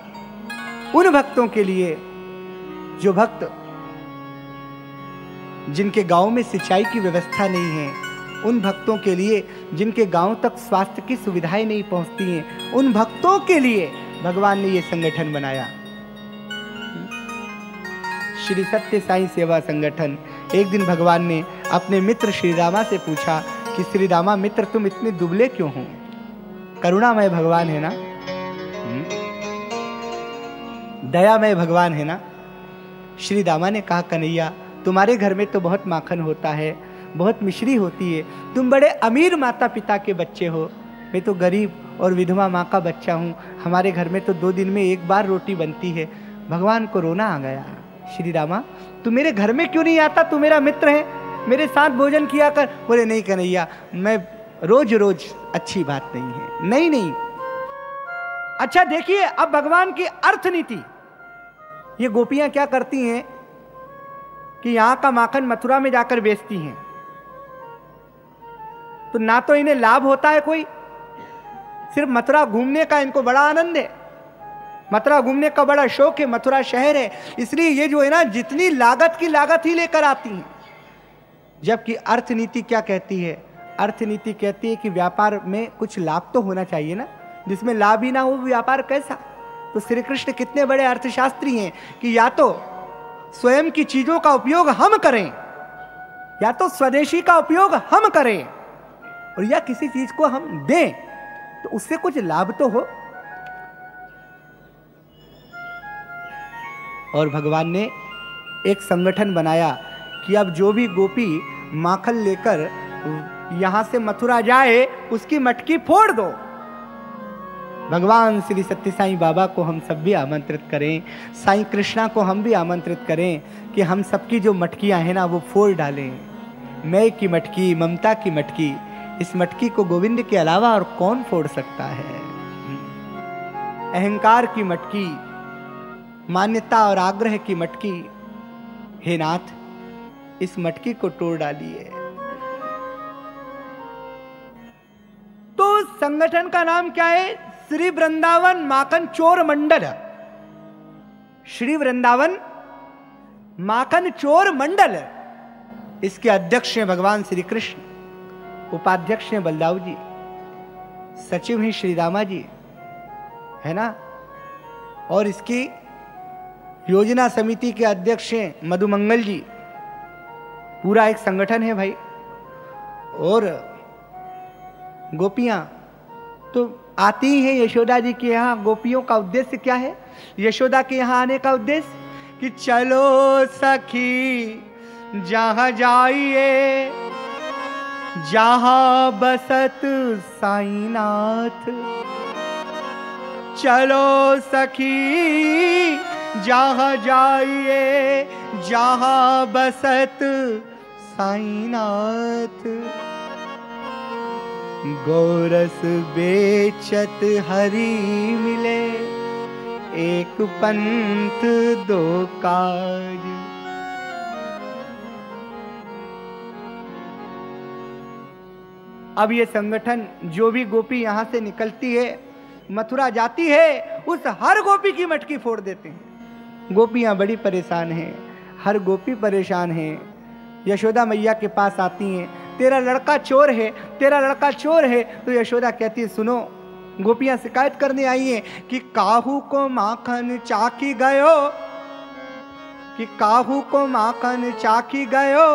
उन भक्तों के लिए जो भक्त जिनके गांव में सिंचाई की व्यवस्था नहीं है, उन भक्तों के लिए जिनके गांव तक स्वास्थ्य की सुविधाएं नहीं पहुंचती हैं, उन भक्तों के लिए भगवान ने ये संगठन बनाया, श्री सत्य साई सेवा संगठन। एक दिन भगवान ने अपने मित्र श्री रामा से पूछा कि श्री रामा मित्र, तुम इतने दुबले क्यों हो? करुणामय भगवान है ना, दयामय भगवान है ना। श्री रामा ने कहा, कन्हैया, तुम्हारे घर में तो बहुत माखन होता है, बहुत मिश्री होती है, तुम बड़े अमीर माता पिता के बच्चे हो, मैं तो गरीब और विधवा माँ का बच्चा हूँ, हमारे घर में तो 2 दिन में 1 बार रोटी बनती है। भगवान को रोना आ गया। श्री रामा, तू मेरे घर में क्यों नहीं आता? तू मेरा मित्र है, मेरे साथ भोजन किया कर। बोले, नहीं कन्हैया, मैं रोज रोज अच्छी बात नहीं है। नहीं। अच्छा देखिए, अब भगवान की अर्थ नीति। ये गोपियां क्या करती हैं कि यहां का माखन मथुरा में जाकर बेचती हैं, तो ना तो इन्हें लाभ होता है कोई, सिर्फ मथुरा घूमने का इनको बड़ा आनंद है, मथुरा घूमने का बड़ा शौक है, मथुरा शहर है, इसलिए ये जो है ना, जितनी लागत की लागत ही लेकर आती हैं। जबकि अर्थनीति क्या कहती है? अर्थनीति कहती है कि व्यापार में कुछ लाभ तो होना चाहिए ना, जिसमें लाभ ही ना हो व्यापार कैसा? तो श्री कृष्ण कितने बड़े अर्थशास्त्री हैं कि या तो स्वयं की चीजों का उपयोग हम करें, या तो स्वदेशी का उपयोग हम करें, और या किसी चीज को हम दें तो उससे कुछ लाभ तो हो। और भगवान ने एक संगठन बनाया कि अब जो भी गोपी माखन लेकर यहां से मथुरा जाए उसकी मटकी फोड़ दो। भगवान श्री सत्य साईं बाबा को हम सब भी आमंत्रित करें, साईं कृष्णा को हम भी आमंत्रित करें कि हम सबकी जो मटकियां हैं ना वो फोड़ डालें। मैं की मटकी, ममता की मटकी, इस मटकी को गोविंद के अलावा और कौन फोड़ सकता है? अहंकार की मटकी, मान्यता और आग्रह की मटकी, हे नाथ इस मटकी को तोड़ डालिए। तो संगठन का नाम क्या है? श्री वृंदावन माखन चोर मंडल। श्री वृंदावन माखन चोर मंडल, इसके अध्यक्ष हैं भगवान श्री कृष्ण, उपाध्यक्ष हैं बलदाऊ जी, सचिव हैं श्री रामा जी, है ना, और इसकी योजना समिति के अध्यक्ष हैं मधुमंगल जी। पूरा एक संगठन है भाई। और गोपियां तो आती ही हैं यशोदा जी के यहाँ। गोपियों का उद्देश्य क्या है यशोदा के यहाँ आने का उद्देश्य? कि चलो सखी जहां जाइए, जहां बसत साईनाथ। चलो सखी जहां जाइए, जहां बसत साईनाथ। गोरस बेचत हरि मिले, एक पंथ दो काज। अब ये संगठन जो भी गोपी यहां से निकलती है मथुरा जाती है, उस हर गोपी की मटकी फोड़ देते हैं। गोपियां बड़ी परेशान हैं, हर गोपी परेशान है। यशोदा मैया के पास आती हैं, तेरा लड़का चोर है, तेरा लड़का चोर है। तो यशोदा कहती है सुनो, गोपियां शिकायत करने आई हैं कि काहू को माखन चाकी गयो, कि काहू को माखन चाकी गयो,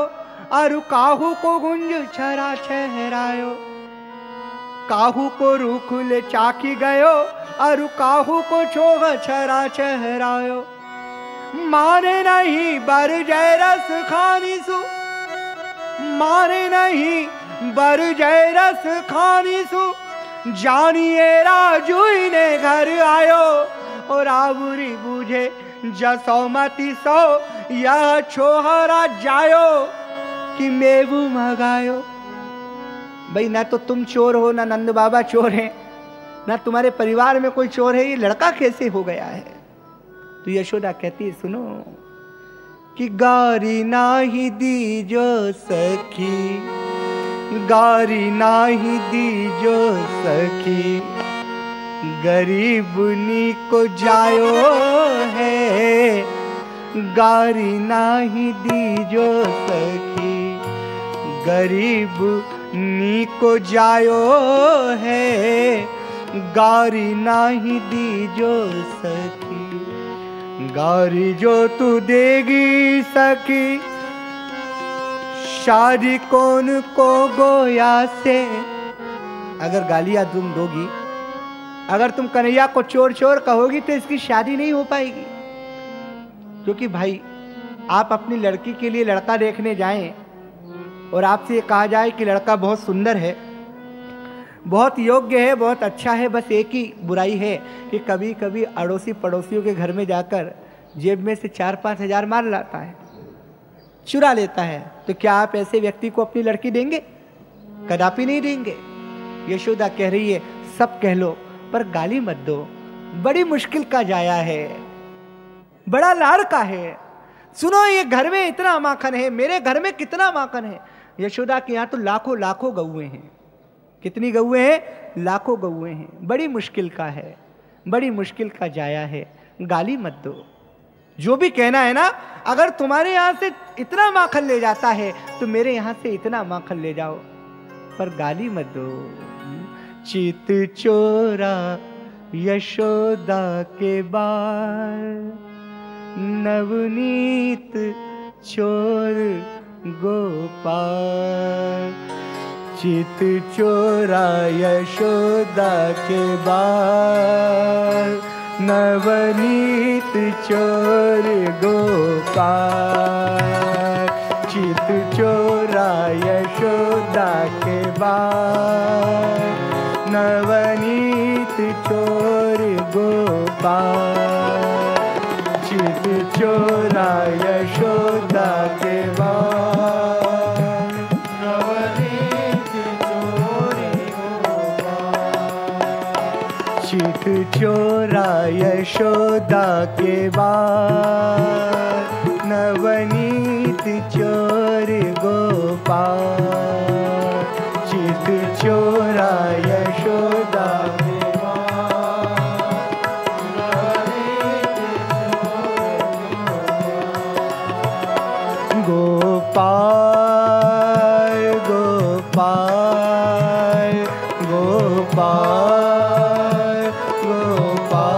और काहू को गुंज छरा छहरायो। काहू को रूखुल चाकी गयो, और काहू को छोग छरा छहरायो। मारे नहीं बर जय रस खानी सु, मारे नहीं बर जय रस खानी सु। जानिए राजू ने घर आयो, और आबुरी बूझे जसोमती सो। यह छोहरा जायो कि मेवू मगायो। भाई ना तो तुम चोर हो, ना नंद बाबा चोर हैं, ना तुम्हारे परिवार में कोई चोर है, ये लड़का कैसे हो गया है? तो यशोदा कहती है सुनो कि गारी नाही दीजो सखी, गारी नाही दीजो सखी। गरीबनी को जायो है, गारी नाही दीजो सखी। गरीब नी को जायो है, गारी नाही दीजो सखी। गारी जो तू देगी सखी, शादी कौन को गोया से। अगर गालियां तुम दोगी, अगर तुम कन्हैया को चोर चोर कहोगी तो इसकी शादी नहीं हो पाएगी। क्योंकि भाई आप अपनी लड़की के लिए लड़का देखने जाएं और आपसे ये कहा जाए कि लड़का बहुत सुंदर है, बहुत योग्य है, बहुत अच्छा है, बस एक ही बुराई है कि कभी कभी अड़ोसी पड़ोसियों के घर में जाकर जेब में से 4-5 हजार मार लाता है, चुरा लेता है। तो क्या आप ऐसे व्यक्ति को अपनी लड़की देंगे? कदापि नहीं देंगे। यशोदा कह रही है सब कह लो पर गाली मत दो। बड़ी मुश्किल का जाया है, बड़ा लाड़का है। सुनो ये घर में इतना माखन है, मेरे घर में कितना माखन है। यशोदा के यहाँ तो लाखों लाखों गौएं हैं। कितनी गौएं हैं? लाखों गौएं हैं। बड़ी मुश्किल का है, बड़ी मुश्किल का जाया है, गाली मत दो। जो भी कहना है ना, अगर तुम्हारे यहाँ से इतना माखन ले जाता है तो मेरे यहाँ से इतना माखन ले जाओ, पर गाली मत दो। चित चोरा यशोदा के बाल, नवनीत चोर गोपाल। चित चोरा यशोदा के बाल, नवनीत चोर गोपाल। चित चोरा यशोदा के बाल, नवनीत चोर गोपाल। चित चोरा यशोदा के बाल, नवनीत चोर गोपाल। चित चोरा यशोदा के बाल, नवनीत चोर गोपाल। चित चोरा यशोदा के गोपाल गोपाल गोपाल गोपाल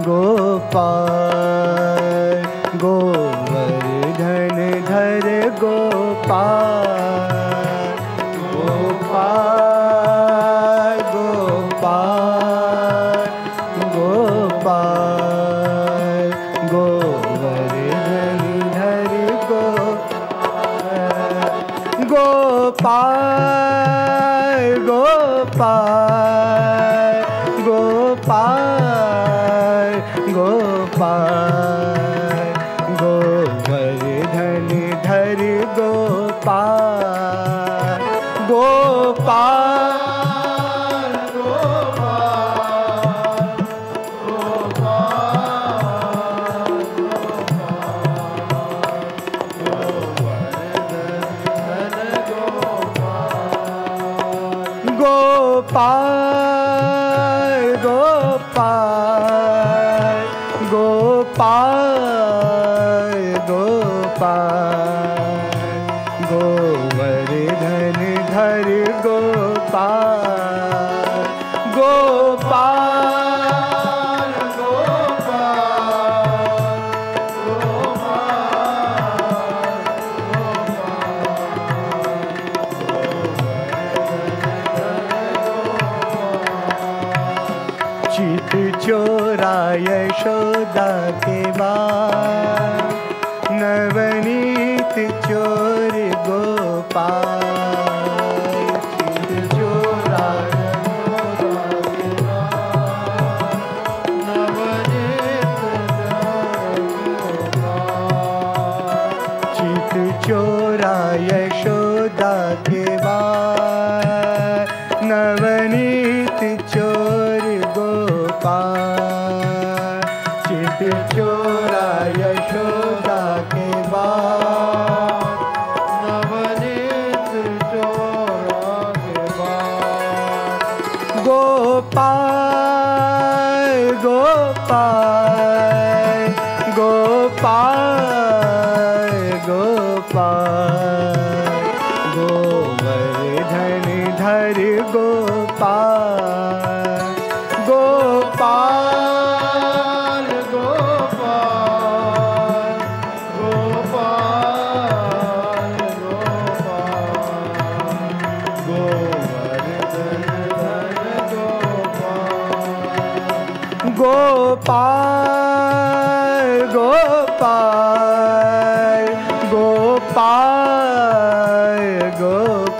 गोपाल। गोवर्धन धर गोपाल, गोपाल गोपाल गोपाल। गोवर्धन धर गोपाल, गोपाल गोपाल गोपाल। गोवर्धन धर गोपाल, गोपाल गोपाल गोपाल गोपाल गोपाल। गोवर्धन धर गोपाल, गोपाल चित चोरा यशोदा के बाल, नवनीत चोर गोपाल। चित चोरा यशोदा के बाल, नवनीत चोर गोपाल। चित चोरा यशोदा के बाल, नवनीत चोरा के बाल। गोपाल गोपाल गोपाल गोपाल। गोवर्धन धर गोपाल, गोपाल गोपाल गोपाल गोपाल। गोवर्धन धर गोपाल, गोपाल गोपाल गोपाल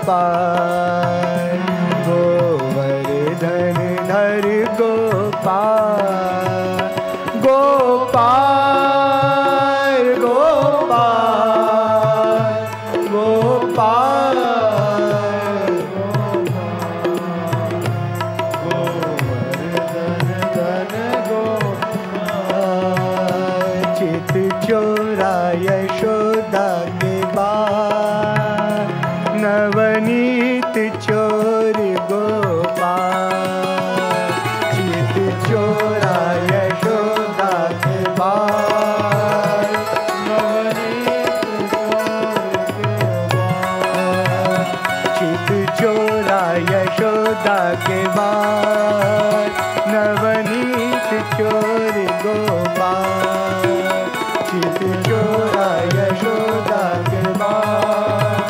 गोपाल। गोवर्धन धर गोपाल, गोपाल गोपाल गोपाल गोपाल। चित चोरा यशोदा के बाल, नवनीत चोर गोपाल। चित चोरा यशोदा के बाल, के बाद नवनीत चोर गोपाल, चित चोरा यशोदा के बाद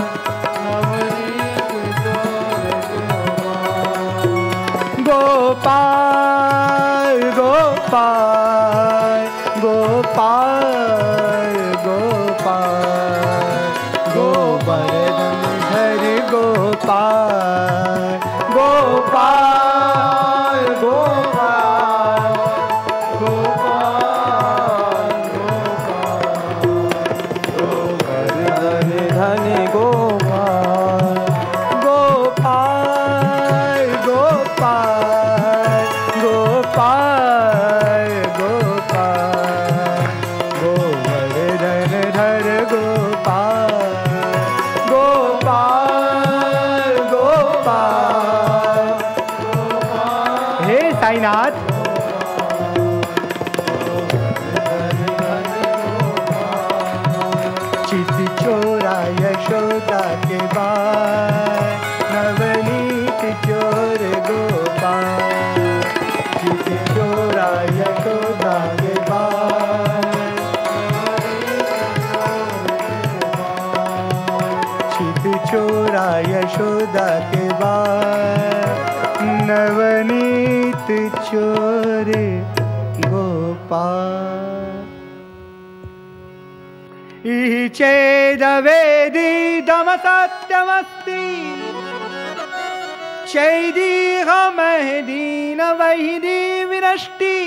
नवनीत चोर गोपाल, गोपाल गोपाल गोपाल, गोवर्धन धर गोपाल, गोपाल गोपाल गोपाल गोवर्धन धन गोपाल, गोपाल गोपाल गोपाल गोपाल, गोवर्धन धर गोपाल, गोपाल गोपाल। हे साईनाथ, चित चोरा यशोदा के बाद नवनीत चोर गोपाल, चित चोरा यशोदा के बाद चित चोरा यशोदा के बाद नवनीत चोर गोपाल। इहि चेदवेदिदम सत्यमस्ति, चैदीहमहदीन वैदी विनष्टि,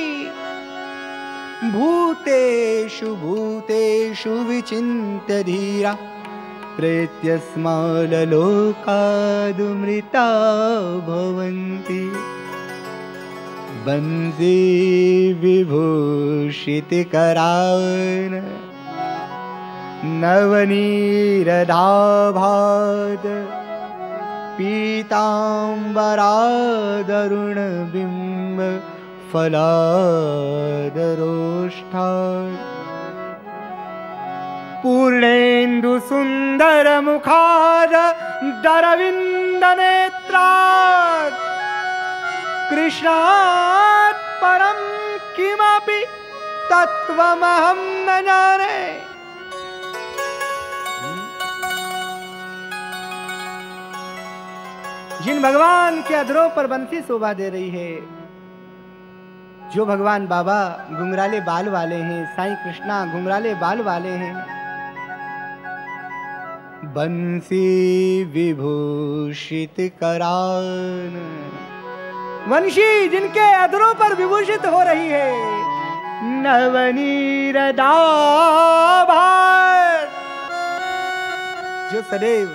भूतेषु भूतेषु विचिन्त्य धीरा, प्रेत्यस्माल्लोकादुमृता भवन्ति। बन्दी विभूषितकरान् नवनीरदाभाद, पीताम्बरादरुणबिम्ब फलादरोष्ठात्, पूर्णेन्दु सुन्दर मुखाद दरविन्द नेत्रात्, कृष्णात् परं किमपि तत्त्वमहं न जाने। जिन भगवान के अधरों पर बंसी शोभा दे रही है, जो भगवान बाबा घुंघराले बाल वाले हैं, साईं कृष्णा घुंघराले बाल वाले हैं, बंसी विभूषित करान, वंशी जिनके अधरों पर विभूषित हो रही है, नवनीरदाभार, जो सदैव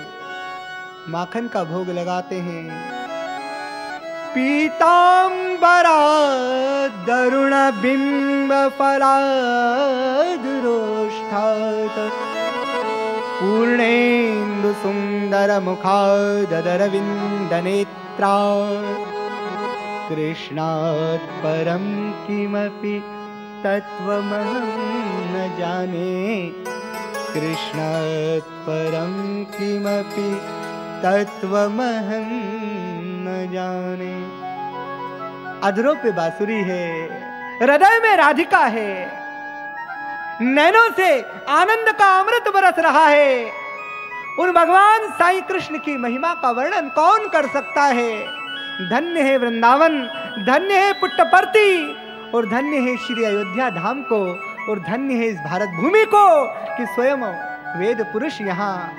माखन का भोग लगाते हैं, पीताम्बरा दरुण बिंब फलादरोष्ठात्, पूर्णेन्दु सुंदर मुखादरविन्द नेत्रात्, कृष्णात् परं किमपि तत्त्वमहं न जाने, कृष्णात् परं किमपि तत्त्वमहं न जाने। अधरों पे बांसुरी है, हृदय में राधिका है, नैनों से आनंद का अमृत बरस रहा है। उन भगवान साईं कृष्ण की महिमा का वर्णन कौन कर सकता है। धन्य है वृंदावन, धन्य है पुट्टपर्ती, और धन्य है श्री अयोध्या धाम को, और धन्य है इस भारत भूमि को कि स्वयं वेद पुरुष यहाँ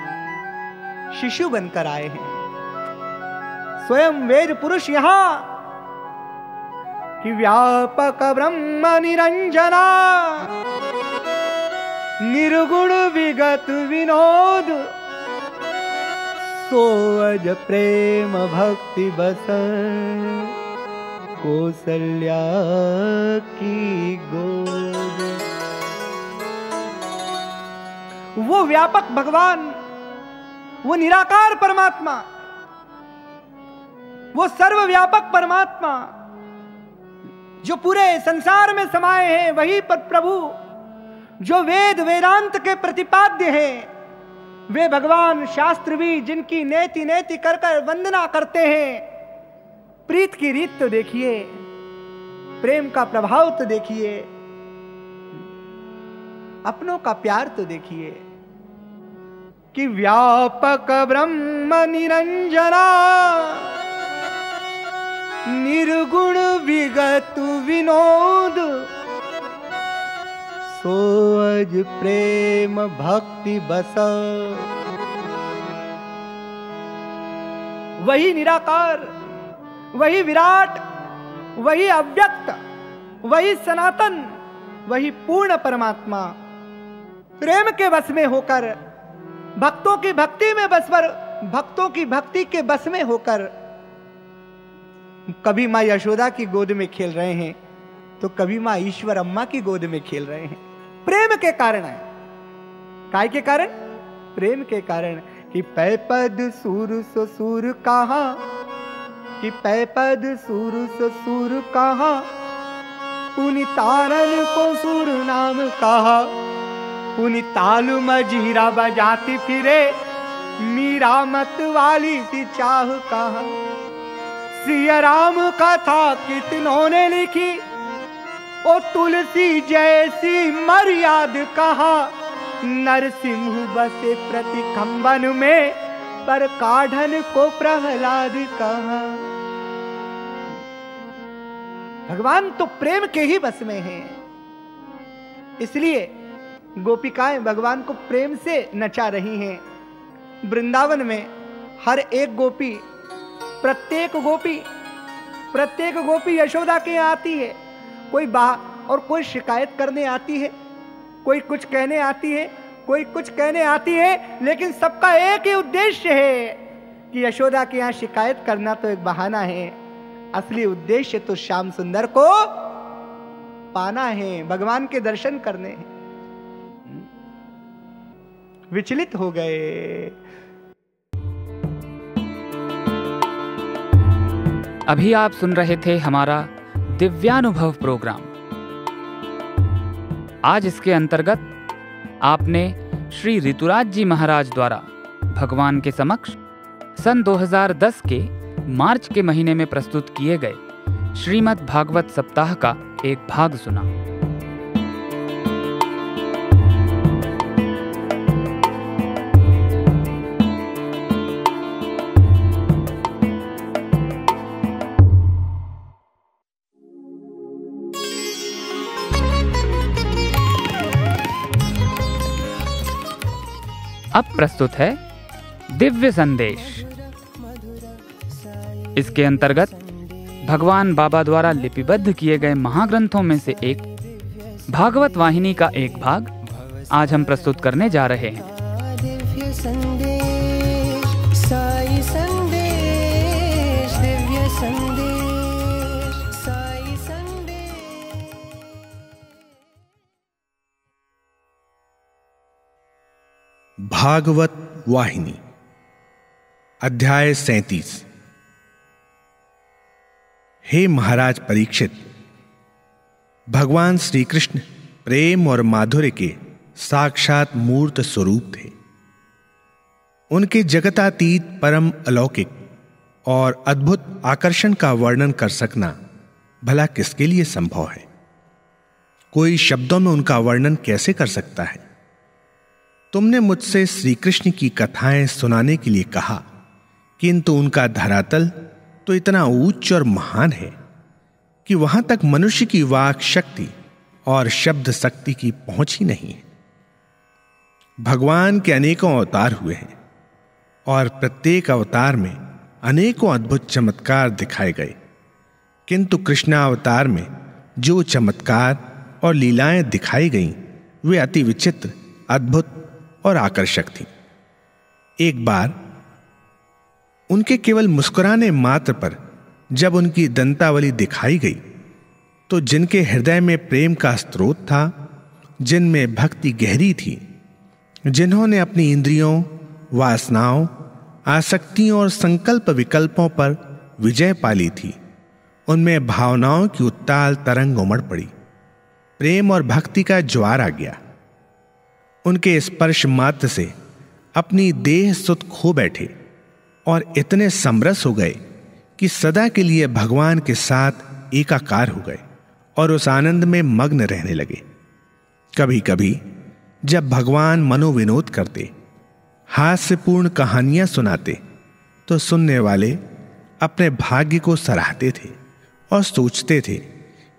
शिशु बनकर आए हैं। स्वयं वेद पुरुष यहाँ कि व्यापक ब्रह्म निरंजना, निर्गुण विगत विनोद, सोअज प्रेम भक्ति बस, कौसल्या की गोद। वो व्यापक भगवान, वो निराकार परमात्मा, वो सर्वव्यापक परमात्मा जो पूरे संसार में समाये हैं, वही पर प्रभु जो वेद वेदांत के प्रतिपाद्य हैं, वे भगवान शास्त्र भी जिनकी नेति नेति कर कर वंदना करते हैं, प्रीत की रीत तो देखिए, प्रेम का प्रभाव तो देखिए, अपनों का प्यार तो देखिए कि व्यापक ब्रह्म निरंजना निर्गुण विगत विनोद सोअज प्रेम भक्ति बस। वही निराकार, वही विराट, वही अव्यक्त, वही सनातन, वही पूर्ण परमात्मा प्रेम के बस में होकर, भक्तों की भक्ति में बस पर, भक्तों की भक्ति के बस में होकर कभी मां यशोदा की गोद में खेल रहे हैं तो कभी मां ईश्वर अम्मा की गोद में खेल रहे हैं। प्रेम के कारण है। काय के कारण? प्रेम के कारण। कि पैपद सूर सो सूर कहा, कि पैपद सूर सो सूर कहा, पुनितारन को सूर नाम कहा, पुनि तालु मजीरा बजाती फिरे, मीरा मत वाली सी चाह कहा। सिया राम कथा कितनों ने लिखी, ओ तुलसी जैसी मर्याद कहा। नरसिंह बसे प्रति खंबन में, पर काढ़न को प्रहलाद कहा। भगवान तो प्रेम के ही बस में हैं, इसलिए गोपिकाएं भगवान को प्रेम से नचा रही हैं। वृंदावन में हर एक गोपी, प्रत्येक गोपी यशोदा के यहाँ आती है। कोई और कोई शिकायत करने आती है, कोई कुछ कहने आती है, कोई कुछ कहने आती है, लेकिन सबका एक ही उद्देश्य है कि यशोदा के यहाँ शिकायत करना तो एक बहाना है, असली उद्देश्य तो श्याम सुंदर को पाना है, भगवान के दर्शन करने हैं। विचलित हो गए। अभी आप सुन रहे थे हमारा दिव्यानुभव प्रोग्राम। आज इसके अंतर्गत आपने श्री ऋतुराज जी महाराज द्वारा भगवान के समक्ष सन 2010 के मार्च के महीने में प्रस्तुत किए गए श्रीमद् भागवत सप्ताह का एक भाग सुना। अब प्रस्तुत है दिव्य संदेश। इसके अंतर्गत भगवान बाबा द्वारा लिपिबद्ध किए गए महाग्रंथों में से एक भागवत वाहिनी का एक भाग आज हम प्रस्तुत करने जा रहे हैं। दिव्य संदेश, साई संदेश, दिव्य संदेश, साई संदेश। भागवत वाहिनी अध्याय 37। हे महाराज परीक्षित, भगवान श्री कृष्ण प्रेम और माधुर्य के साक्षात मूर्त स्वरूप थे। उनके जगतातीत परम अलौकिक और अद्भुत आकर्षण का वर्णन कर सकना भला किसके लिए संभव है? कोई शब्दों में उनका वर्णन कैसे कर सकता है? तुमने मुझसे श्री कृष्ण की कथाएं सुनाने के लिए कहा, किंतु उनका धरातल तो इतना उच्च और महान है कि वहां तक मनुष्य की वाक शक्ति और शब्द शक्ति की पहुंच ही नहीं है। भगवान के अनेकों अवतार हुए हैं और प्रत्येक अवतार में अनेकों अद्भुत चमत्कार दिखाए गए, किंतु कृष्णावतार में जो चमत्कार और लीलाएं दिखाई गईं वे अति विचित्र, अद्भुत और आकर्षक थी। एक बार उनके केवल मुस्कुराने मात्र पर जब उनकी दंतावली दिखाई गई तो जिनके हृदय में प्रेम का स्रोत था, जिनमें भक्ति गहरी थी, जिन्होंने अपनी इंद्रियों, वासनाओं, आसक्तियों और संकल्प विकल्पों पर विजय पाली थी, उनमें भावनाओं की उत्ताल तरंग उमड़ पड़ी। प्रेम और भक्ति का ज्वार आ गया। उनके स्पर्श मात्र से अपनी देह सुध खो बैठे और इतने समरस हो गए कि सदा के लिए भगवान के साथ एकाकार हो गए और उस आनंद में मग्न रहने लगे। कभी कभी जब भगवान मनोविनोद करते, हास्यपूर्ण कहानियां सुनाते, तो सुनने वाले अपने भाग्य को सराहते थे और सोचते थे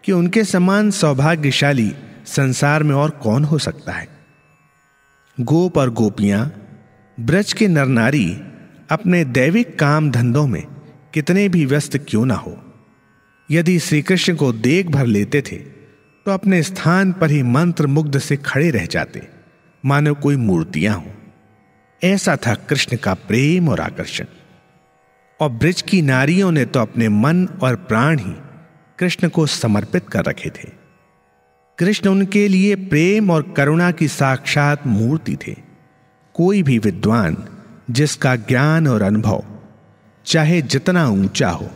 कि उनके समान सौभाग्यशाली संसार में और कौन हो सकता है। गोप और गोपियां, ब्रज के नर नारी अपने दैविक काम धंधों में कितने भी व्यस्त क्यों ना हो, यदि श्री कृष्ण को देख भर लेते थे तो अपने स्थान पर ही मंत्र मुग्ध से खड़े रह जाते, मानो कोई मूर्तियां हों। ऐसा था कृष्ण का प्रेम और आकर्षण। और ब्रज की नारियों ने तो अपने मन और प्राण ही कृष्ण को समर्पित कर रखे थे। कृष्ण उनके लिए प्रेम और करुणा की साक्षात मूर्ति थे। कोई भी विद्वान जिसका ज्ञान और अनुभव चाहे जितना ऊंचा हो,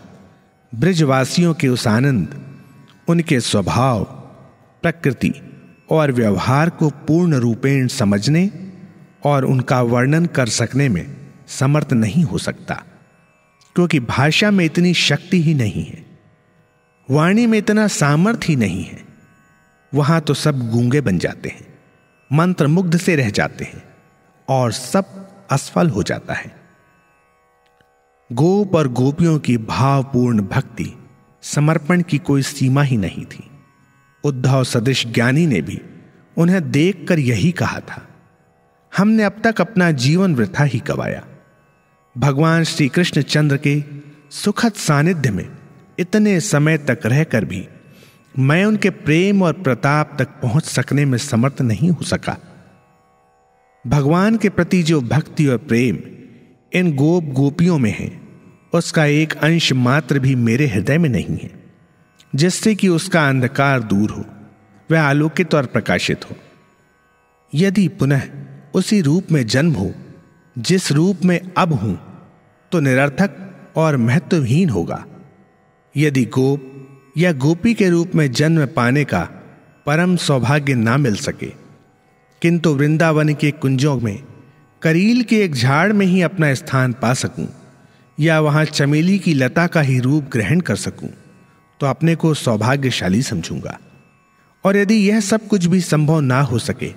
ब्रजवासियों के उस आनंद, उनके स्वभाव, प्रकृति और व्यवहार को पूर्ण रूपेण समझने और उनका वर्णन कर सकने में समर्थ नहीं हो सकता, क्योंकि भाषा में इतनी शक्ति ही नहीं है, वाणी में इतना सामर्थ्य ही नहीं है। वहां तो सब गूंगे बन जाते हैं, मंत्रमुग्ध से रह जाते हैं और सब असफल हो जाता है। गोप और गोपियों की भावपूर्ण भक्ति, समर्पण की कोई सीमा ही नहीं थी। उद्धव सदृश ज्ञानी ने भी उन्हें देखकर यही कहा था, हमने अब तक अपना जीवन वृथा ही गवाया। भगवान श्री कृष्ण चंद्र के सुखद सानिध्य में इतने समय तक रहकर भी मैं उनके प्रेम और प्रताप तक पहुंच सकने में समर्थ नहीं हो सका। भगवान के प्रति जो भक्ति और प्रेम इन गोप गोपियों में है, उसका एक अंश मात्र भी मेरे हृदय में नहीं है, जिससे कि उसका अंधकार दूर हो, वह आलोकित और प्रकाशित हो। यदि पुनः उसी रूप में जन्म हो जिस रूप में अब हूं, तो निरर्थक और महत्वहीन होगा। यदि गोप या गोपी के रूप में जन्म पाने का परम सौभाग्य ना मिल सके, किंतु वृंदावन के कुंजों में करील के एक झाड़ में ही अपना स्थान पा सकूं, या वहां चमेली की लता का ही रूप ग्रहण कर सकूं, तो अपने को सौभाग्यशाली समझूंगा। और यदि यह सब कुछ भी संभव ना हो सके,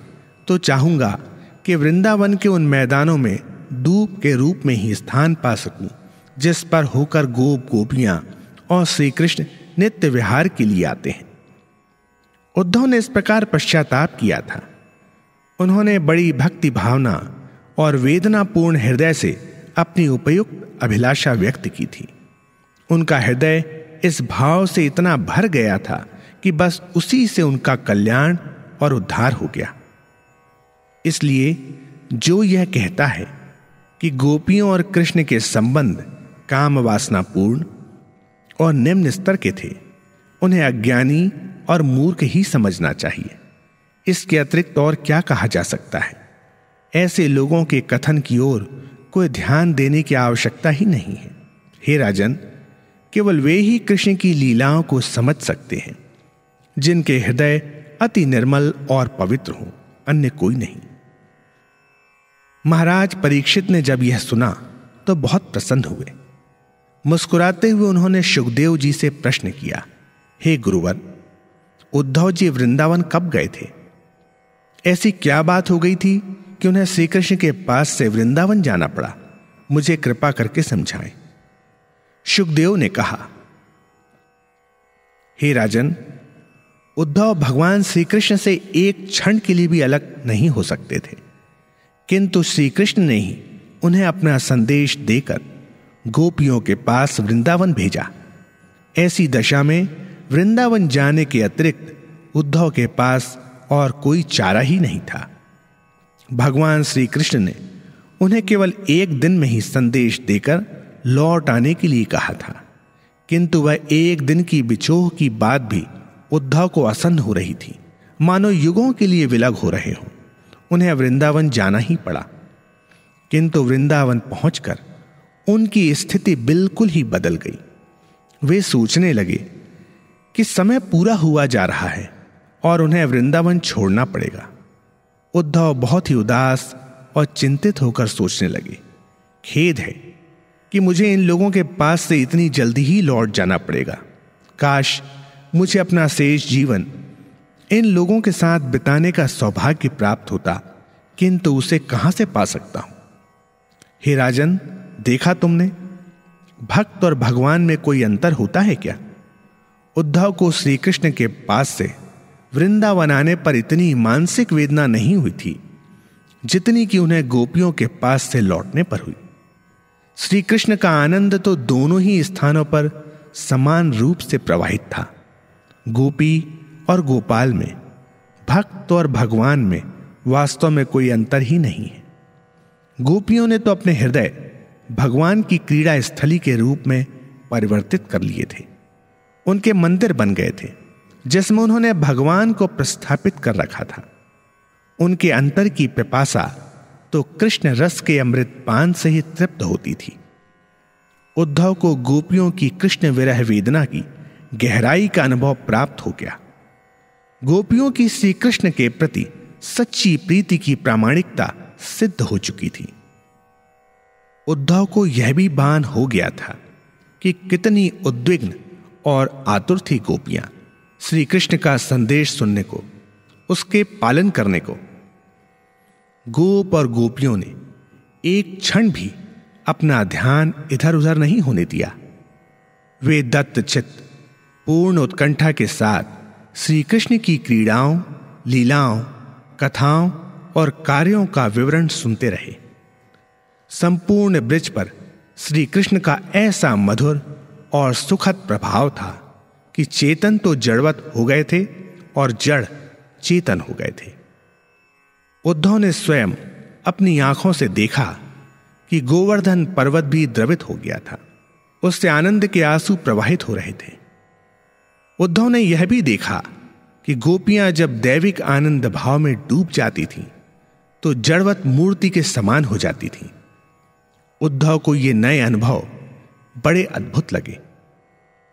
तो चाहूंगा कि वृंदावन के उन मैदानों में दूब के रूप में ही स्थान पा सकूं, जिस पर होकर गोप गोपियां और श्री कृष्ण नित्य विहार के लिए आते हैं। उद्धव ने इस प्रकार पश्चाताप किया था। उन्होंने बड़ी भक्ति भावना और वेदनापूर्ण हृदय से अपनी उपयुक्त अभिलाषा व्यक्त की थी। उनका हृदय इस भाव से इतना भर गया था कि बस उसी से उनका कल्याण और उद्धार हो गया। इसलिए जो यह कहता है कि गोपियों और कृष्ण के संबंध काम वासनापूर्ण और निम्न स्तर के थे, उन्हें अज्ञानी और मूर्ख ही समझना चाहिए। इसके अतिरिक्त और क्या कहा जा सकता है। ऐसे लोगों के कथन की ओर कोई ध्यान देने की आवश्यकता ही नहीं है। हे राजन, केवल वे ही कृष्ण की लीलाओं को समझ सकते हैं जिनके हृदय अति निर्मल और पवित्र हों, अन्य कोई नहीं। महाराज परीक्षित ने जब यह सुना तो बहुत प्रसन्न हुए। मुस्कुराते हुए उन्होंने शुकदेव जी से प्रश्न किया, हे गुरुवर, उद्धव जी वृंदावन कब गए थे? ऐसी क्या बात हो गई थी कि उन्हें श्री कृष्ण के पास से वृंदावन जाना पड़ा? मुझे कृपा करके समझाएं। शुकदेव ने कहा, हे राजन, उद्धव भगवान श्री कृष्ण से एक क्षण के लिए भी अलग नहीं हो सकते थे, किंतु श्री कृष्ण ने ही उन्हें अपना संदेश देकर गोपियों के पास वृंदावन भेजा। ऐसी दशा में वृंदावन जाने के अतिरिक्त उद्धव के पास और कोई चारा ही नहीं था। भगवान श्री कृष्ण ने उन्हें केवल एक दिन में ही संदेश देकर लौट आने के लिए कहा था, किंतु वह एक दिन की बिछोह की बात भी उद्धव को असह्य हो रही थी, मानो युगों के लिए विलग हो रहे हों। उन्हें वृंदावन जाना ही पड़ा, किंतु वृंदावन पहुंचकर उनकी स्थिति बिल्कुल ही बदल गई। वे सोचने लगे कि समय पूरा हुआ जा रहा है और उन्हें वृंदावन छोड़ना पड़ेगा। उद्धव बहुत ही उदास और चिंतित होकर सोचने लगे, खेद है कि मुझे इन लोगों के पास से इतनी जल्दी ही लौट जाना पड़ेगा। काश मुझे अपना शेष जीवन इन लोगों के साथ बिताने का सौभाग्य प्राप्त होता, किंतु उसे कहां से पा सकता हूं। हे राजन, देखा तुमने, भक्त और भगवान में कोई अंतर होता है क्या? उद्धव को श्री कृष्ण के पास से वृंदावन आने पर इतनी मानसिक वेदना नहीं हुई थी जितनी कि उन्हें गोपियों के पास से लौटने पर हुई। श्री कृष्ण का आनंद तो दोनों ही स्थानों पर समान रूप से प्रवाहित था। गोपी और गोपाल में, भक्त और भगवान में वास्तव में कोई अंतर ही नहीं है। गोपियों ने तो अपने हृदय भगवान की क्रीड़ा स्थली के रूप में परिवर्तित कर लिए थे। उनके मंदिर बन गए थे जिसमें उन्होंने भगवान को प्रस्थापित कर रखा था। उनके अंतर की पिपासा तो कृष्ण रस के अमृत पान से ही तृप्त होती थी। उद्धव को गोपियों की कृष्ण विरह वेदना की गहराई का अनुभव प्राप्त हो गया। गोपियों की श्री कृष्ण के प्रति सच्ची प्रीति की प्रामाणिकता सिद्ध हो चुकी थी। उद्धव को यह भी भान हो गया था कि कितनी उद्विग्न और आतुर थी गोपियां श्री कृष्ण का संदेश सुनने को, उसके पालन करने को। गोप और गोपियों ने एक क्षण भी अपना ध्यान इधर उधर नहीं होने दिया। वे दत्तचित्त पूर्ण उत्कंठा के साथ श्री कृष्ण की क्रीड़ाओं, लीलाओं, कथाओं और कार्यों का विवरण सुनते रहे। संपूर्ण ब्रिज पर श्री कृष्ण का ऐसा मधुर और सुखद प्रभाव था कि चेतन तो जड़वत हो गए थे और जड़ चेतन हो गए थे। उद्धव ने स्वयं अपनी आंखों से देखा कि गोवर्धन पर्वत भी द्रवित हो गया था। उससे आनंद के आंसू प्रवाहित हो रहे थे। उद्धव ने यह भी देखा कि गोपियां जब दैविक आनंद भाव में डूब जाती थीं, तो जड़वत मूर्ति के समान हो जाती थीं। उद्धव को ये नए अनुभव बड़े अद्भुत लगे।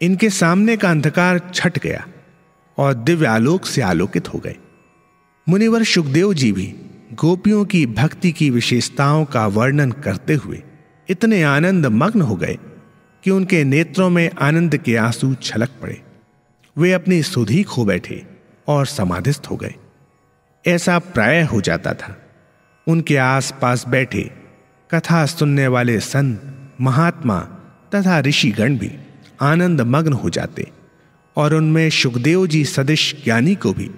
इनके सामने का अंधकार छट गया और दिव्य आलोक से आलोकित हो गए। मुनिवर शुकदेव जी भी गोपियों की भक्ति की विशेषताओं का वर्णन करते हुए इतने आनंद मग्न हो गए कि उनके नेत्रों में आनंद के आंसू छलक पड़े। वे अपनी सुधि खो बैठे और समाधिस्थ हो गए। ऐसा प्रायः हो जाता था। उनके आसपास बैठे कथा सुनने वाले संत, महात्मा तथा ऋषिगण भी आनंद मग्न हो जाते और उनमें शुकदेव जी सदृश ज्ञानी को भी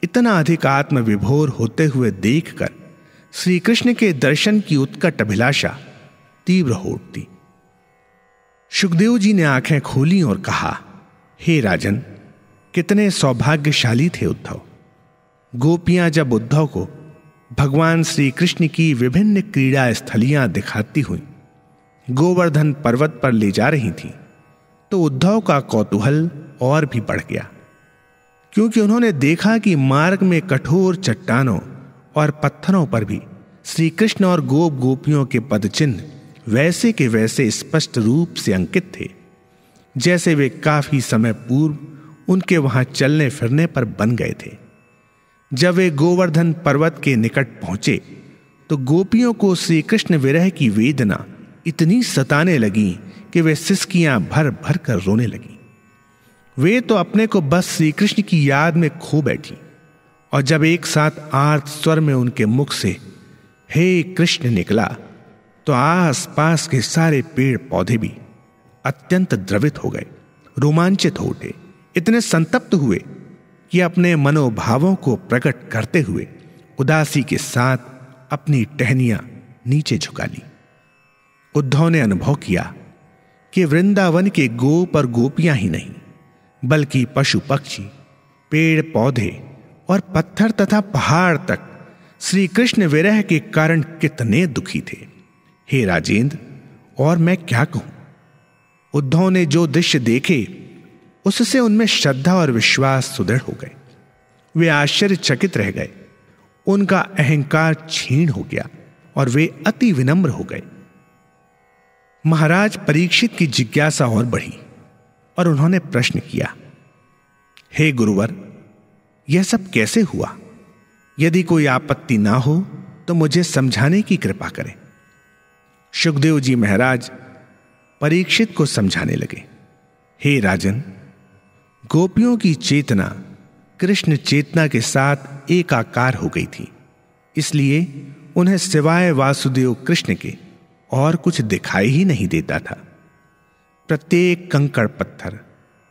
इतना अधिक आत्म विभोर होते हुए देखकर श्री कृष्ण के दर्शन की उत्कट अभिलाषा तीव्र हो उठती। शुकदेव जी ने आंखें खोली और कहा, हे राजन, कितने सौभाग्यशाली थे उद्धव। गोपियां जब उद्धव को भगवान श्री कृष्ण की विभिन्न क्रीड़ा स्थलियां दिखाती हुई गोवर्धन पर्वत पर ले जा रही थीं, तो उद्धव का कौतूहल और भी बढ़ गया, क्योंकि उन्होंने देखा कि मार्ग में कठोर चट्टानों और पत्थरों पर भी श्री कृष्ण और गोप गोपियों के पदचिन्ह वैसे के वैसे स्पष्ट रूप से अंकित थे, जैसे वे काफी समय पूर्व उनके वहां चलने फिरने पर बन गए थे। जब वे गोवर्धन पर्वत के निकट पहुंचे तो गोपियों को श्री कृष्ण विरह की वेदना इतनी सताने लगी कि वे सिसकियां भर भर कर रोने लगी। वे तो अपने को बस श्री कृष्ण की याद में खो बैठी, और जब एक साथ आर्त स्वर में उनके मुख से हे कृष्ण निकला, तो आस पास के सारे पेड़ पौधे भी अत्यंत द्रवित हो गए, रोमांचित हो उठे, इतने संतप्त हुए कि अपने मनोभावों को प्रकट करते हुए उदासी के साथ अपनी टहनियां नीचे झुका ली। उद्धव ने अनुभव किया कि वृंदावन के गोप और गोपियां ही नहीं, बल्कि पशु पक्षी, पेड़ पौधे और पत्थर तथा पहाड़ तक श्री कृष्ण विरह के कारण कितने दुखी थे। हे राजेंद्र, और मैं क्या कहूं। उद्धव ने जो दृश्य देखे उससे उनमें श्रद्धा और विश्वास सुदृढ़ हो गए। वे आश्चर्यचकित रह गए। उनका अहंकार क्षीण हो गया और वे अति विनम्र हो गए। महाराज परीक्षित की जिज्ञासा और बढ़ी और उन्होंने प्रश्न किया, हे गुरुवर, यह सब कैसे हुआ? यदि कोई आपत्ति ना हो तो मुझे समझाने की कृपा करें। शुकदेव जी महाराज परीक्षित को समझाने लगे, हे राजन, गोपियों की चेतना कृष्ण चेतना के साथ एकाकार हो गई थी, इसलिए उन्हें सिवाय वासुदेव कृष्ण के और कुछ दिखाई ही नहीं देता था। प्रत्येक कंकड़ पत्थर,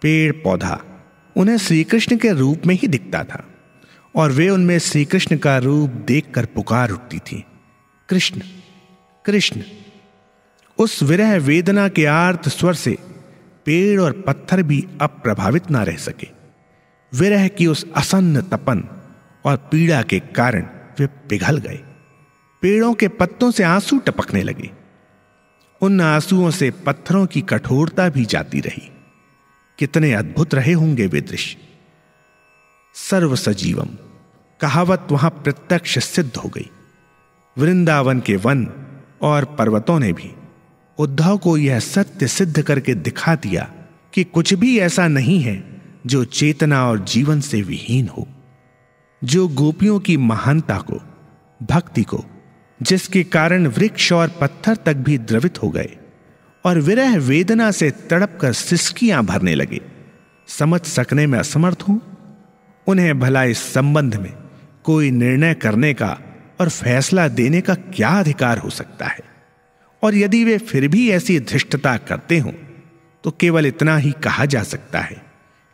पेड़ पौधा उन्हें श्री कृष्ण के रूप में ही दिखता था और वे उनमें श्री कृष्ण का रूप देखकर पुकार उठती थी, कृष्ण कृष्ण। उस विरह वेदना के आर्त स्वर से पेड़ और पत्थर भी अप्रभावित ना रह सके। विरह की उस असन्न तपन और पीड़ा के कारण वे पिघल गए। पेड़ों के पत्तों से आंसू टपकने लगे। उन आंसुओं से पत्थरों की कठोरता भी जाती रही। कितने अद्भुत रहे होंगे वे दृश्य। सर्व सजीवम कहावत वहां प्रत्यक्ष सिद्ध हो गई। वृंदावन के वन और पर्वतों ने भी उद्धव को यह सत्य सिद्ध करके दिखा दिया कि कुछ भी ऐसा नहीं है जो चेतना और जीवन से विहीन हो। जो गोपियों की महानता को, भक्ति को, जिसके कारण वृक्ष और पत्थर तक भी द्रवित हो गए और विरह वेदना से तड़पकर सिसकियां भरने लगे, समझ सकने में असमर्थ हूं, उन्हें भला इस संबंध में कोई निर्णय करने का और फैसला देने का क्या अधिकार हो सकता है? और यदि वे फिर भी ऐसी धृष्टता करते हों तो केवल इतना ही कहा जा सकता है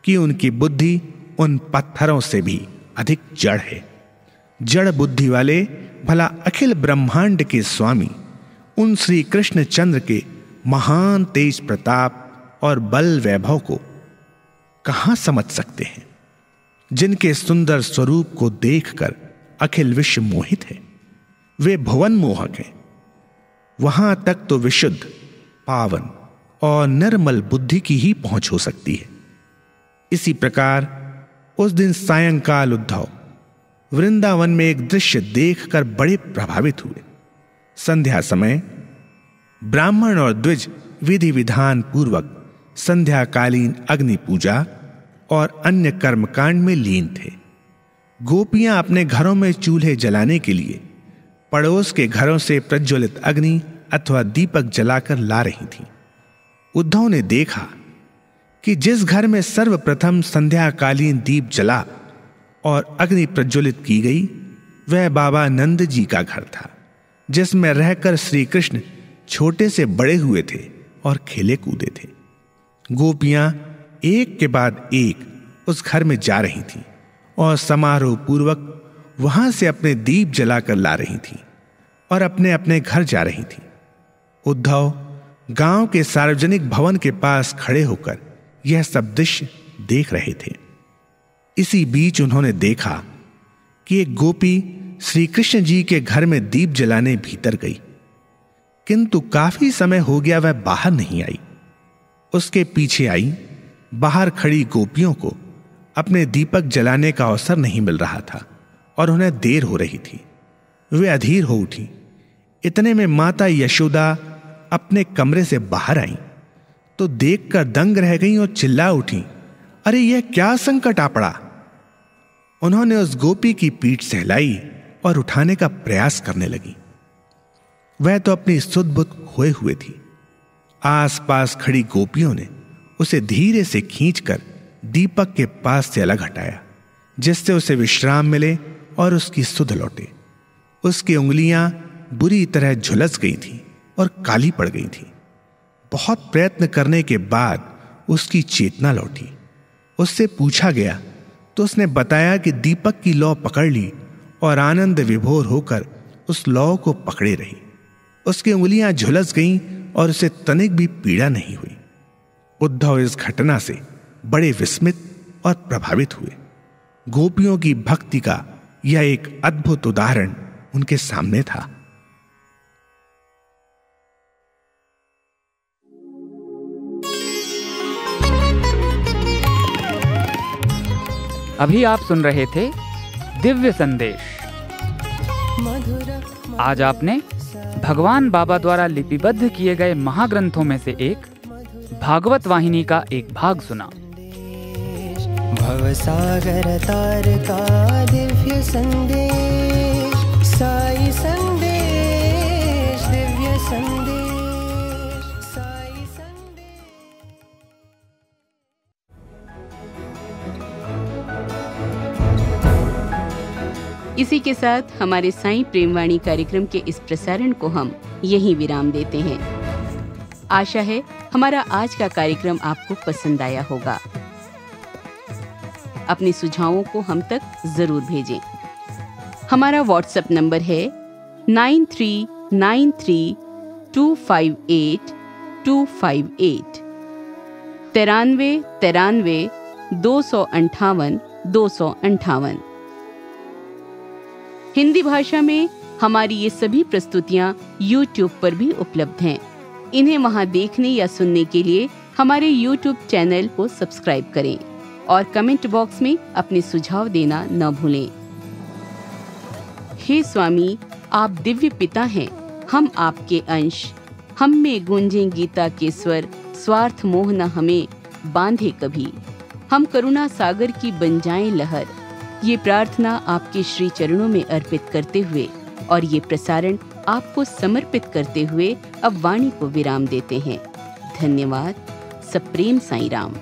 कि उनकी बुद्धि उन पत्थरों से भी अधिक जड़ है। जड़ बुद्धि वाले भला अखिल ब्रह्मांड के स्वामी उन श्री कृष्ण चंद्र के महान तेज प्रताप और बल वैभव को कहां समझ सकते हैं, जिनके सुंदर स्वरूप को देखकर अखिल विश्व मोहित है। वे भुवन मोहक हैं। वहां तक तो विशुद्ध, पावन और निर्मल बुद्धि की ही पहुंच हो सकती है। इसी प्रकार उस दिन सायंकाल उद्धव वृंदावन में एक दृश्य देखकर बड़े प्रभावित हुए। संध्या समय ब्राह्मण और द्विज विधि विधान पूर्वक संध्याकालीन अग्नि पूजा और अन्य कर्मकांड में लीन थे। गोपियां अपने घरों में चूल्हे जलाने के लिए पड़ोस के घरों से प्रज्वलित अग्नि अथवा दीपक जलाकर ला रही थीं। उद्धव ने देखा कि जिस घर में सर्वप्रथम संध्याकालीन दीप जला और अग्नि प्रज्वलित की गई वह बाबा नंद जी का घर था, जिसमें रहकर श्री कृष्ण छोटे से बड़े हुए थे और खेले कूदे थे। गोपियां एक के बाद एक उस घर में जा रही थीं और समारोह पूर्वक वहां से अपने दीप जलाकर ला रही थीं और अपने अपने घर जा रही थीं। उद्धव गांव के सार्वजनिक भवन के पास खड़े होकर यह सब दृश्य देख रहे थे। इसी बीच उन्होंने देखा कि एक गोपी श्री कृष्ण जी के घर में दीप जलाने भीतर गई, किंतु काफी समय हो गया वह बाहर नहीं आई। उसके पीछे आई बाहर खड़ी गोपियों को अपने दीपक जलाने का अवसर नहीं मिल रहा था और उन्हें देर हो रही थी। वे अधीर हो उठी। इतने में माता यशोदा अपने कमरे से बाहर आई तो देखकर दंग रह गईं और चिल्ला उठी, अरे यह क्या संकट आ पड़ा। उन्होंने उस गोपी की पीठ सहलाई और उठाने का प्रयास करने लगी। वह तो अपनी सुध-बुध खोए हुए थी। आसपास खड़ी गोपियों ने उसे धीरे से खींचकर दीपक के पास से अलग हटाया, जिससे उसे विश्राम मिले और उसकी सुध लौटे। उसकी उंगलियां बुरी तरह झुलस गई थीं और काली पड़ गई थीं। बहुत प्रयत्न करने के बाद उसकी चेतना लौटी। उससे पूछा गया तो उसने बताया कि दीपक की लौ पकड़ ली और आनंद विभोर होकर उस लौ को पकड़े रही। उसकी उंगलियां झुलस गईं और उसे तनिक भी पीड़ा नहीं हुई। उद्धव इस घटना से बड़े विस्मित और प्रभावित हुए। गोपियों की भक्ति का यह एक अद्भुत उदाहरण उनके सामने था। अभी आप सुन रहे थे दिव्य संदेश। आज आपने भगवान बाबा द्वारा लिपिबद्ध किए गए महाग्रंथों में से एक भागवत वाहिनी का एक भाग सुना। भवसागर तार का दिव्य संदेश, साई संदेश, दिव्य संदेश, साई संदेश। के साथ हमारे साईं प्रेमवाणी कार्यक्रम के इस प्रसारण को हम यहीं विराम देते हैं। आशा है हमारा आज का कार्यक्रम आपको पसंद आया होगा। अपने सुझावों को हम तक जरूर भेजें। हमारा व्हाट्सएप नंबर है 9393258258 93 258 258। हिंदी भाषा में हमारी ये सभी प्रस्तुतियां YouTube पर भी उपलब्ध हैं। इन्हें वहां देखने या सुनने के लिए हमारे YouTube चैनल को सब्सक्राइब करें और कमेंट बॉक्स में अपने सुझाव देना न भूलें। हे स्वामी, आप दिव्य पिता हैं, हम आपके अंश, हम में गूंजें गीता के स्वर, स्वार्थ मोह न हमें बांधे कभी, हम करुणा सागर की बन जाएं लहर। ये प्रार्थना आपके श्री चरणों में अर्पित करते हुए और ये प्रसारण आपको समर्पित करते हुए अब वाणी को विराम देते हैं। धन्यवाद। सप्रेम साईं राम।